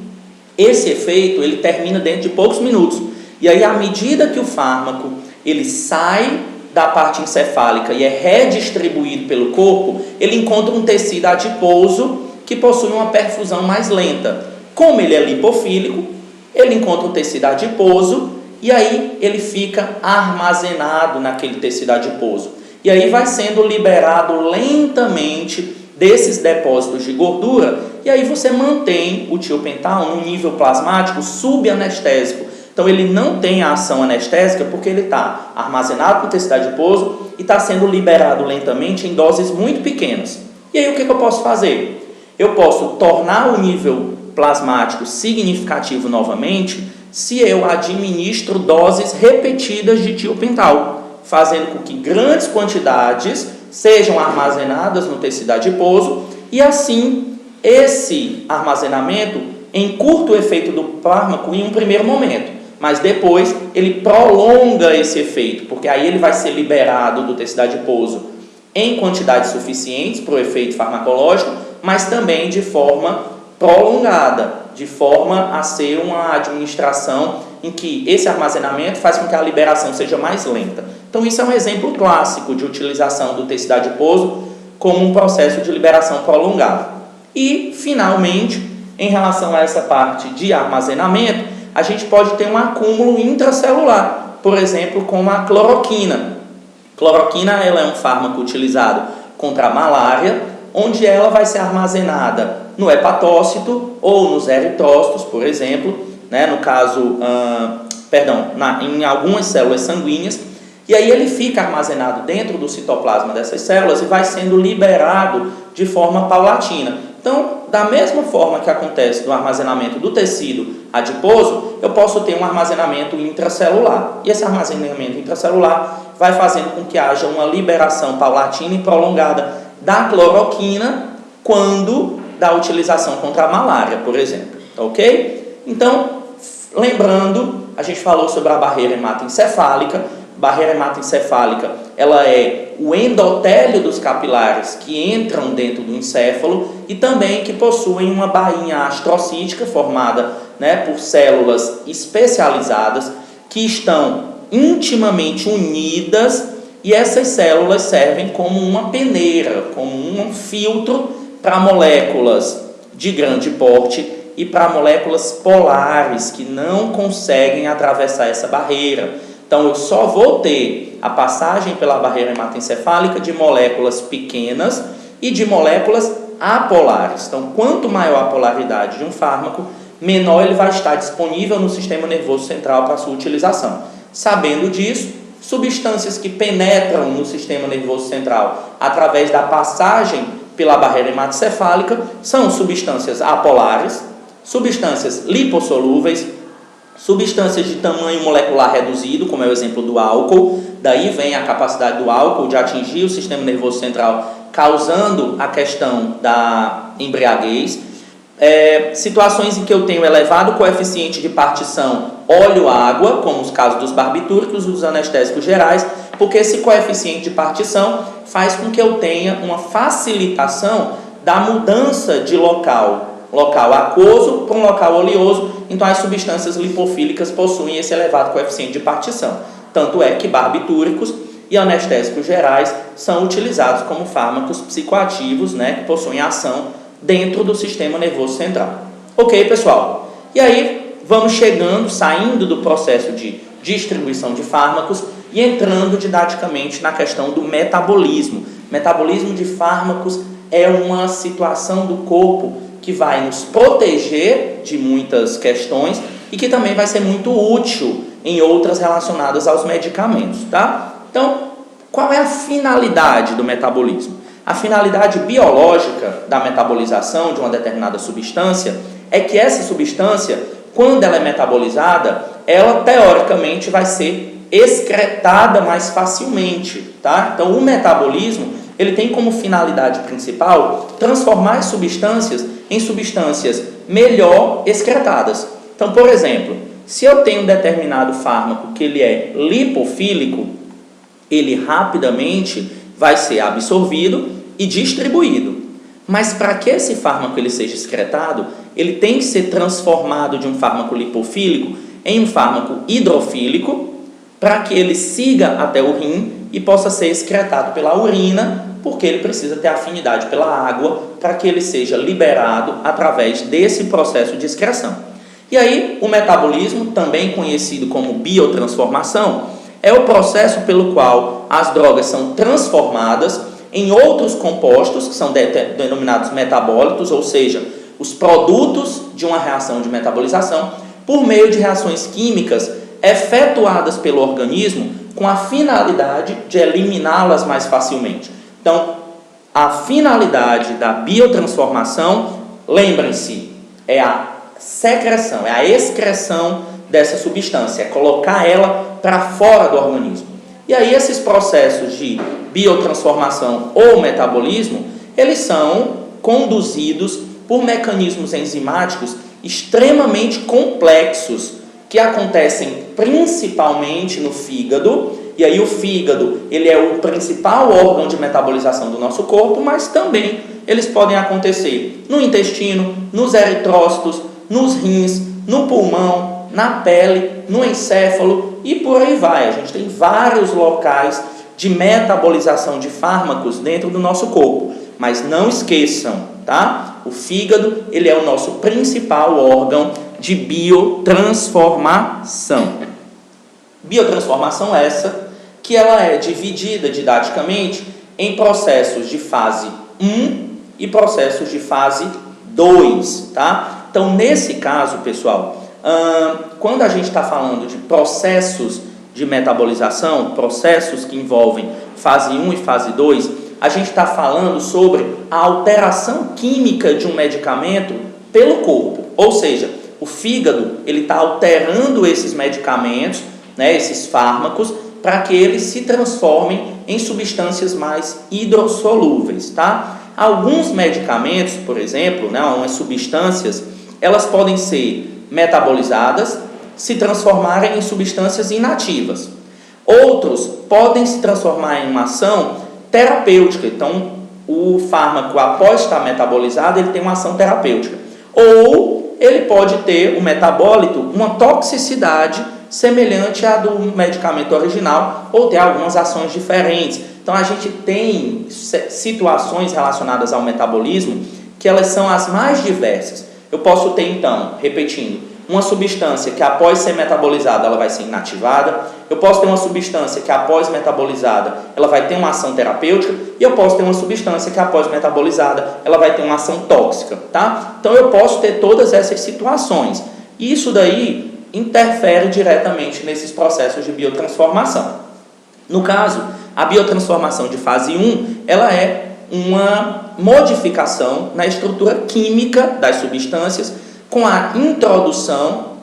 esse efeito ele termina dentro de poucos minutos. E aí, à medida que o fármaco ele sai da parte encefálica e é redistribuído pelo corpo, ele encontra um tecido adiposo que possui uma perfusão mais lenta. Como ele é lipofílico, ele encontra o tecido adiposo e aí ele fica armazenado naquele tecido adiposo. E aí vai sendo liberado lentamente desses depósitos de gordura e aí você mantém o tiopental num nível plasmático subanestésico. Então ele não tem a ação anestésica porque ele está armazenado no tecido adiposo e está sendo liberado lentamente em doses muito pequenas. E aí o que eu posso fazer? Eu posso tornar o nível plasmático significativo novamente se eu administro doses repetidas de tiopental, fazendo com que grandes quantidades sejam armazenadas no tecido adiposo e assim esse armazenamento encurta o efeito do fármaco em um primeiro momento. Mas depois ele prolonga esse efeito, porque aí ele vai ser liberado do tecido adiposo em quantidades suficientes para o efeito farmacológico, mas também de forma prolongada, de forma a ser uma administração em que esse armazenamento faz com que a liberação seja mais lenta. Então isso é um exemplo clássico de utilização do tecido adiposo como um processo de liberação prolongada. E, finalmente, em relação a essa parte de armazenamento, a gente pode ter um acúmulo intracelular, por exemplo, como a cloroquina. Cloroquina ela é um fármaco utilizado contra a malária, onde ela vai ser armazenada no hepatócito ou nos eritrócitos, por exemplo, né, no caso, em algumas células sanguíneas, e aí ele fica armazenado dentro do citoplasma dessas células e vai sendo liberado de forma paulatina. Então, da mesma forma que acontece no armazenamento do tecido adiposo, eu posso ter um armazenamento intracelular. E esse armazenamento intracelular vai fazendo com que haja uma liberação paulatina e prolongada da cloroquina quando da utilização contra a malária, por exemplo. Ok? Então, lembrando, a gente falou sobre a barreira hematoencefálica. Barreira hematoencefálica, ela é o endotélio dos capilares que entram dentro do encéfalo e também que possuem uma bainha astrocítica formada, né, por células especializadas que estão intimamente unidas e essas células servem como uma peneira, como um filtro para moléculas de grande porte e para moléculas polares que não conseguem atravessar essa barreira. Então, eu só vou ter a passagem pela barreira hematoencefálica de moléculas pequenas e de moléculas apolares. Então, quanto maior a polaridade de um fármaco, menor ele vai estar disponível no sistema nervoso central para sua utilização. Sabendo disso, substâncias que penetram no sistema nervoso central através da passagem pela barreira hematoencefálica são substâncias apolares, substâncias lipossolúveis, substâncias de tamanho molecular reduzido, como é o exemplo do álcool. Daí vem a capacidade do álcool de atingir o sistema nervoso central, causando a questão da embriaguez. Situações em que eu tenho elevado coeficiente de partição óleo-água, como os casos dos barbitúricos, dos anestésicos gerais, porque esse coeficiente de partição faz com que eu tenha uma facilitação da mudança de local aquoso para um local oleoso. Então as substâncias lipofílicas possuem esse elevado coeficiente de partição. Tanto é que barbitúricos e anestésicos gerais são utilizados como fármacos psicoativos, que possuem ação dentro do sistema nervoso central. Ok, pessoal? E aí vamos saindo do processo de distribuição de fármacos e entrando didaticamente na questão do metabolismo. Metabolismo de fármacos é uma situação do corpo que vai nos proteger de muitas questões e que também vai ser muito útil em outras relacionadas aos medicamentos, tá? Então, qual é a finalidade do metabolismo? A finalidade biológica da metabolização de uma determinada substância é que essa substância, quando ela é metabolizada, ela teoricamente vai ser excretada mais facilmente, tá? Então, o metabolismo, ele tem como finalidade principal transformar as substâncias em substâncias melhor excretadas. Então, por exemplo, se eu tenho um determinado fármaco que ele é lipofílico, ele rapidamente vai ser absorvido e distribuído. Mas para que esse fármaco ele seja excretado, ele tem que ser transformado de um fármaco lipofílico em um fármaco hidrofílico, para que ele siga até o rim e possa ser excretado pela urina, porque ele precisa ter afinidade pela água para que ele seja liberado através desse processo de excreção. E aí, o metabolismo, também conhecido como biotransformação, é o processo pelo qual as drogas são transformadas em outros compostos, que são denominados metabólitos, ou seja, os produtos de uma reação de metabolização, por meio de reações químicas efetuadas pelo organismo com a finalidade de eliminá-las mais facilmente. Então, a finalidade da biotransformação, lembrem-se, é a secreção, é a excreção dessa substância, é colocar ela para fora do organismo. E aí esses processos de biotransformação ou metabolismo, eles são conduzidos por mecanismos enzimáticos extremamente complexos, que acontecem principalmente no fígado. E aí o fígado, ele é o principal órgão de metabolização do nosso corpo, mas também eles podem acontecer no intestino, nos eritrócitos, nos rins, no pulmão, na pele, no encéfalo e por aí vai. A gente tem vários locais de metabolização de fármacos dentro do nosso corpo. Mas não esqueçam, tá? O fígado, ele é o nosso principal órgão de biotransformação. Biotransformação essa que ela é dividida didaticamente em processos de fase 1 e processos de fase 2, tá? Então, nesse caso, pessoal, quando a gente está falando de processos de metabolização, processos que envolvem fase 1 e fase 2, a gente está falando sobre a alteração química de um medicamento pelo corpo. Ou seja, o fígado ele está alterando esses medicamentos, esses fármacos, para que eles se transformem em substâncias mais hidrossolúveis, tá? Alguns medicamentos, por exemplo, algumas substâncias, elas podem ser metabolizadas, se transformarem em substâncias inativas. Outros podem se transformar em uma ação terapêutica. Então, o fármaco, após estar metabolizado, ele tem uma ação terapêutica. Ou ele pode ter, o metabólito, uma toxicidade semelhante à do medicamento original ou ter algumas ações diferentes. Então a gente tem situações relacionadas ao metabolismo que elas são as mais diversas. Eu posso ter então, repetindo, uma substância que após ser metabolizada ela vai ser inativada, eu posso ter uma substância que após metabolizada ela vai ter uma ação terapêutica e eu posso ter uma substância que após metabolizada ela vai ter uma ação tóxica, tá? Então eu posso ter todas essas situações. Isso daí interfere diretamente nesses processos de biotransformação. No caso, a biotransformação de fase 1, ela é uma modificação na estrutura química das substâncias com a introdução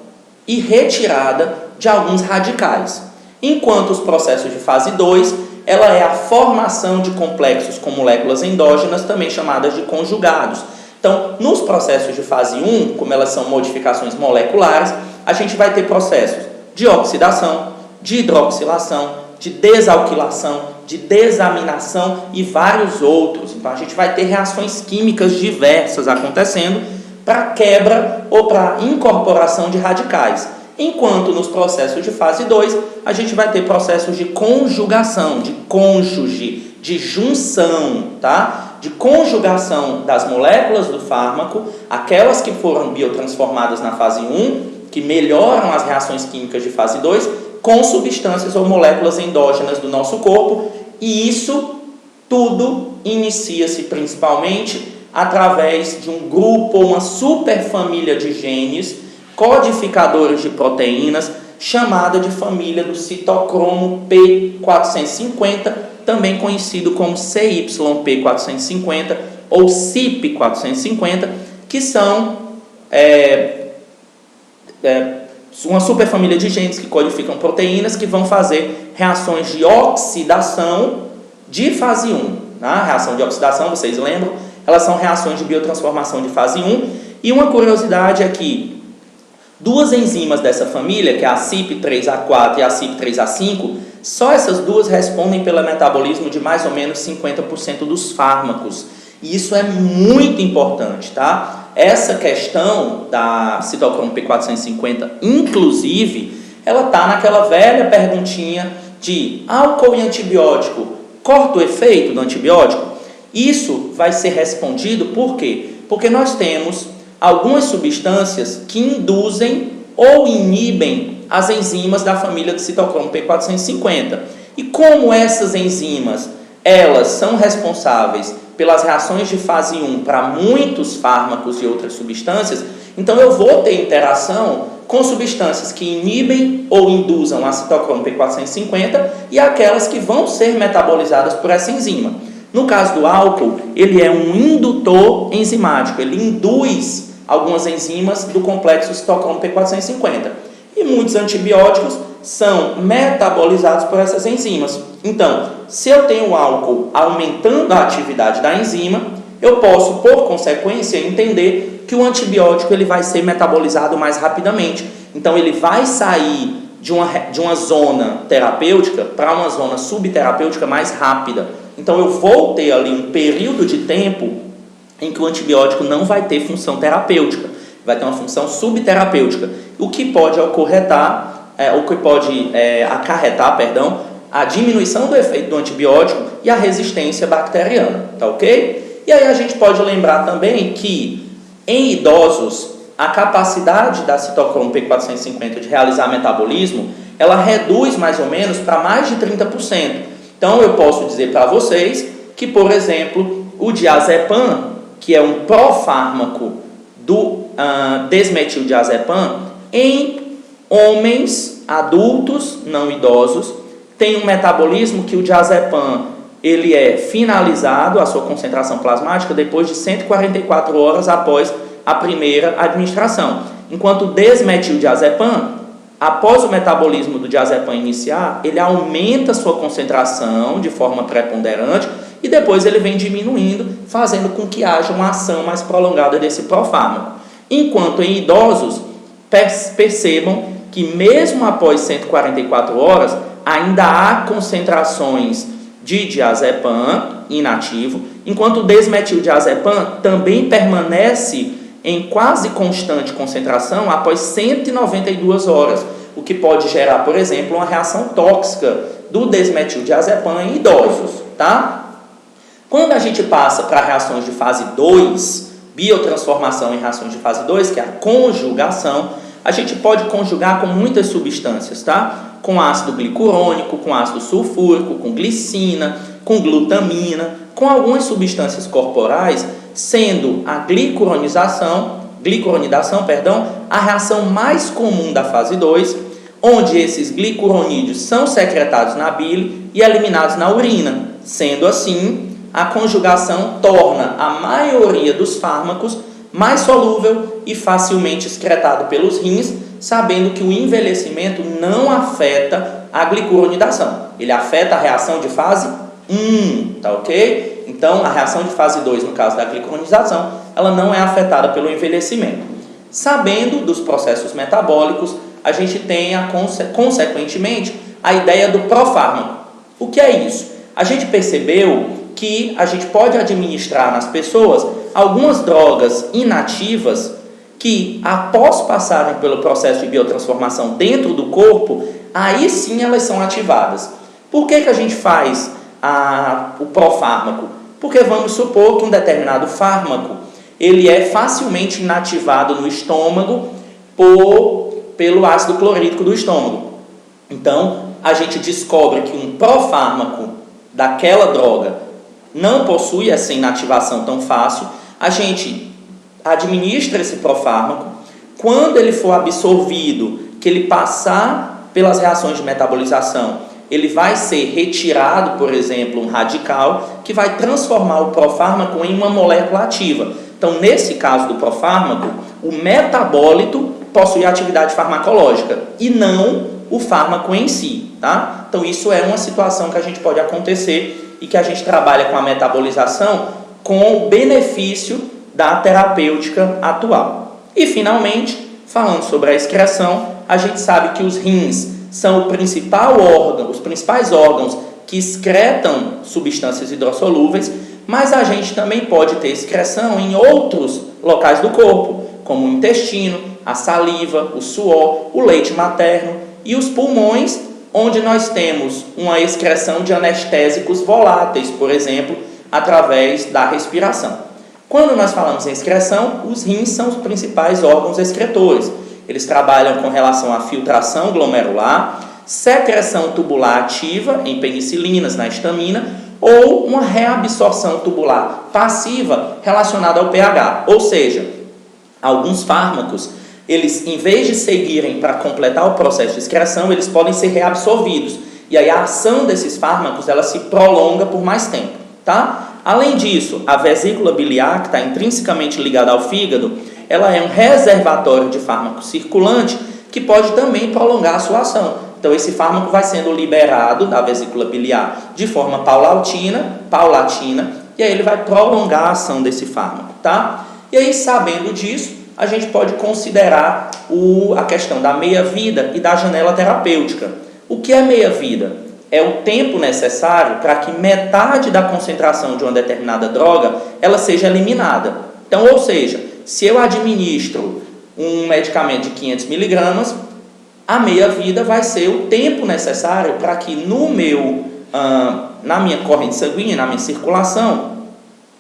e retirada de alguns radicais. Enquanto os processos de fase 2, ela é a formação de complexos com moléculas endógenas, também chamadas de conjugados. Então, nos processos de fase 1, como elas são modificações moleculares, a gente vai ter processos de oxidação, de hidroxilação, de desalquilação, de desaminação e vários outros. Então, a gente vai ter reações químicas diversas acontecendo para quebra ou para incorporação de radicais. Enquanto nos processos de fase 2, a gente vai ter processos de conjugação, de cônjuge, de junção, tá? De conjugação das moléculas do fármaco, aquelas que foram biotransformadas na fase 1, que melhoram as reações químicas de fase 2, com substâncias ou moléculas endógenas do nosso corpo, e isso tudo inicia-se principalmente através de um grupo ou uma superfamília de genes codificadores de proteínas, chamada de família do citocromo P450, também conhecido como CYP450 ou CYP450, que são uma superfamília de genes que codificam proteínas que vão fazer reações de oxidação de fase 1. A reação de oxidação, vocês lembram? Elas são reações de biotransformação de fase 1. E uma curiosidade é que duas enzimas dessa família, que é a CYP3A4 e a CYP3A5, só essas duas respondem pelo metabolismo de mais ou menos 50% dos fármacos. E isso é muito importante, tá? Essa questão da citocromo P450, inclusive, ela está naquela velha perguntinha de álcool e antibiótico, corta o efeito do antibiótico? Isso vai ser respondido por quê? Porque nós temos algumas substâncias que induzem ou inibem as enzimas da família do citocromo P450. E como essas enzimas, elas são responsáveis pelas reações de fase 1 para muitos fármacos e outras substâncias, então eu vou ter interação com substâncias que inibem ou induzam a citocromo P450 e aquelas que vão ser metabolizadas por essa enzima. No caso do álcool, ele é um indutor enzimático, ele induz algumas enzimas do complexo citocromo P450. E muitos antibióticos são metabolizados por essas enzimas. Então, se eu tenho o álcool aumentando a atividade da enzima, eu posso, por consequência, entender que o antibiótico ele vai ser metabolizado mais rapidamente. Então, ele vai sair de uma zona terapêutica para uma zona subterapêutica mais rápida. Então, eu vou ter ali um período de tempo em que o antibiótico não vai ter função terapêutica, vai ter uma função subterapêutica, o que pode acarretar a diminuição do efeito do antibiótico e a resistência bacteriana, tá ok? E aí a gente pode lembrar também que em idosos a capacidade da citocromo P450 de realizar metabolismo, ela reduz mais ou menos para mais de 30%. Então eu posso dizer para vocês que, por exemplo, o diazepam, que é um profármaco do desmetildiazepam, em homens adultos, não idosos, tem um metabolismo que o diazepam ele é finalizado, a sua concentração plasmática, depois de 144 horas após a primeira administração. Enquanto o desmetildiazepam, após o metabolismo do diazepam iniciar, ele aumenta a sua concentração de forma preponderante e depois ele vem diminuindo, fazendo com que haja uma ação mais prolongada desse profármaco. Enquanto em idosos, percebam que mesmo após 144 horas, ainda há concentrações de diazepam inativo, enquanto o desmetildiazepam também permanece em quase constante concentração após 192 horas, o que pode gerar, por exemplo, uma reação tóxica do desmetildiazepam em idosos, tá? Quando a gente passa para reações de fase 2, biotransformação em reações de fase 2, que é a conjugação, a gente pode conjugar com muitas substâncias, tá? Com ácido glicurônico, com ácido sulfúrico, com glicina, com glutamina, com algumas substâncias corporais, sendo a glicuronidação, a reação mais comum da fase 2, onde esses glicuronídeos são secretados na bile e eliminados na urina. Sendo assim, a conjugação torna a maioria dos fármacos mais solúvel e facilmente excretado pelos rins, sabendo que o envelhecimento não afeta a glicuronidação. Ele afeta a reação de fase 1, tá ok? Então, a reação de fase 2, no caso da glicuronidação, ela não é afetada pelo envelhecimento. Sabendo dos processos metabólicos, a gente tem, consequentemente, a ideia do profármaco. O que é isso? A gente percebeu que a gente pode administrar nas pessoas algumas drogas inativas que, após passarem pelo processo de biotransformação dentro do corpo, aí sim elas são ativadas. Por que a gente faz o profármaco? Porque vamos supor que um determinado fármaco ele é facilmente inativado no estômago pelo ácido clorídrico do estômago. Então, a gente descobre que um profármaco daquela droga não possui essa inativação tão fácil, a gente administra esse profármaco. Quando ele for absorvido, que ele passar pelas reações de metabolização, ele vai ser retirado, por exemplo, um radical que vai transformar o profármaco em uma molécula ativa. Então, nesse caso do profármaco, o metabólito possui atividade farmacológica e não o fármaco em si, tá? Então, isso é uma situação que a gente pode acontecer e que a gente trabalha com a metabolização com o benefício da terapêutica atual. E, finalmente, falando sobre a excreção, a gente sabe que os rins são o principal órgão, os principais órgãos que excretam substâncias hidrossolúveis, mas a gente também pode ter excreção em outros locais do corpo, como o intestino, a saliva, o suor, o leite materno e os pulmões, onde nós temos uma excreção de anestésicos voláteis, por exemplo, através da respiração. Quando nós falamos em excreção, os rins são os principais órgãos excretores. Eles trabalham com relação à filtração glomerular, secreção tubular ativa em penicilinas, na histamina, ou uma reabsorção tubular passiva relacionada ao pH. Ou seja, alguns fármacos, eles, em vez de seguirem para completar o processo de excreção, eles podem ser reabsorvidos. E aí a ação desses fármacos, ela se prolonga por mais tempo, tá? Além disso, a vesícula biliar, que está intrinsecamente ligada ao fígado, ela é um reservatório de fármaco circulante que pode também prolongar a sua ação. Então, esse fármaco vai sendo liberado da vesícula biliar de forma paulatina, e aí ele vai prolongar a ação desse fármaco, tá? E aí, sabendo disso, a gente pode considerar a questão da meia-vida e da janela terapêutica. O que é meia-vida? É o tempo necessário para que metade da concentração de uma determinada droga ela seja eliminada. Então, ou seja, se eu administro um medicamento de 500 miligramas, a meia-vida vai ser o tempo necessário para que na minha corrente sanguínea, na minha circulação,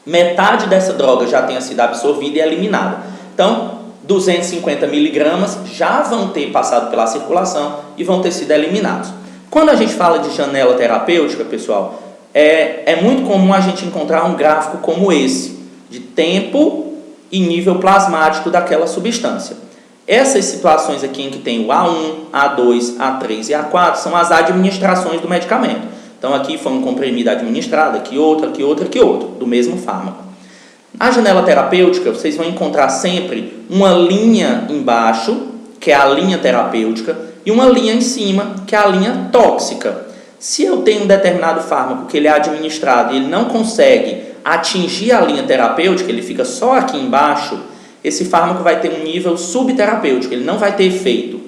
metade dessa droga já tenha sido absorvida e eliminada. Então, 250 miligramas já vão ter passado pela circulação e vão ter sido eliminados. Quando a gente fala de janela terapêutica, pessoal, é muito comum a gente encontrar um gráfico como esse, de tempo e nível plasmático daquela substância. Essas situações aqui em que tem o A1, A2, A3 e A4 são as administrações do medicamento. Então, aqui foi um comprimido administrado, aqui outro, do mesmo fármaco. Na janela terapêutica, vocês vão encontrar sempre uma linha embaixo, que é a linha terapêutica, e uma linha em cima, que é a linha tóxica. Se eu tenho um determinado fármaco que ele é administrado e ele não consegue atingir a linha terapêutica, ele fica só aqui embaixo, esse fármaco vai ter um nível subterapêutico, ele não vai ter efeito.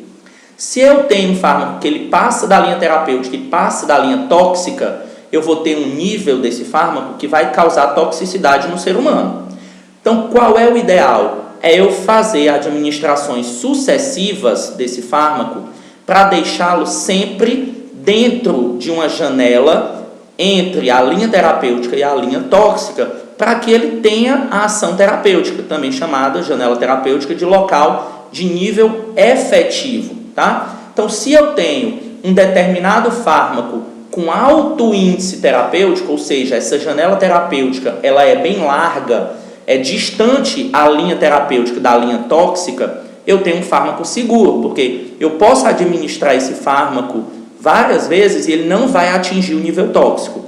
Se eu tenho um fármaco que ele passa da linha terapêutica e passa da linha tóxica, eu vou ter um nível desse fármaco que vai causar toxicidade no ser humano. Então, qual é o ideal? É eu fazer administrações sucessivas desse fármaco para deixá-lo sempre dentro de uma janela entre a linha terapêutica e a linha tóxica, para que ele tenha a ação terapêutica, também chamada janela terapêutica de local de nível efetivo, tá? Então, se eu tenho um determinado fármaco com alto índice terapêutico, ou seja, essa janela terapêutica ela é bem larga, é distante a linha terapêutica da linha tóxica, eu tenho um fármaco seguro, porque eu posso administrar esse fármaco várias vezes e ele não vai atingir o nível tóxico.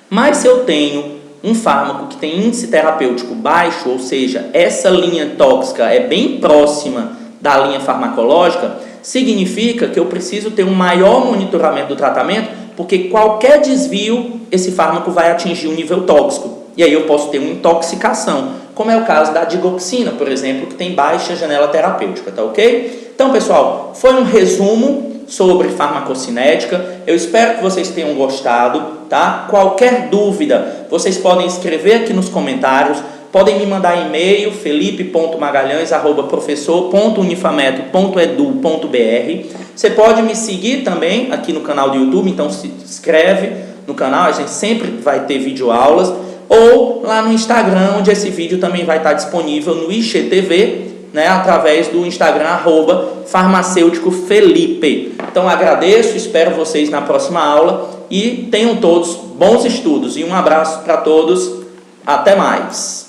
Mas se eu tenho um fármaco que tem índice terapêutico baixo, ou seja, essa linha tóxica é bem próxima da linha farmacológica, significa que eu preciso ter um maior monitoramento do tratamento, porque qualquer desvio, esse fármaco vai atingir um nível tóxico. E aí eu posso ter uma intoxicação, como é o caso da digoxina, por exemplo, que tem baixa janela terapêutica, tá ok? Então, pessoal, foi um resumo sobre farmacocinética. Eu espero que vocês tenham gostado, tá? Qualquer dúvida, vocês podem escrever aqui nos comentários, podem me mandar e-mail, felipe.magalhães@professor.unifametro.edu.br. Você pode me seguir também aqui no canal do YouTube, então se inscreve no canal, a gente sempre vai ter videoaulas, ou lá no Instagram, onde esse vídeo também vai estar disponível no IGTV, né, através do Instagram, @farmacêuticofelipe. Então agradeço, espero vocês na próxima aula e tenham todos bons estudos. E um abraço para todos, até mais!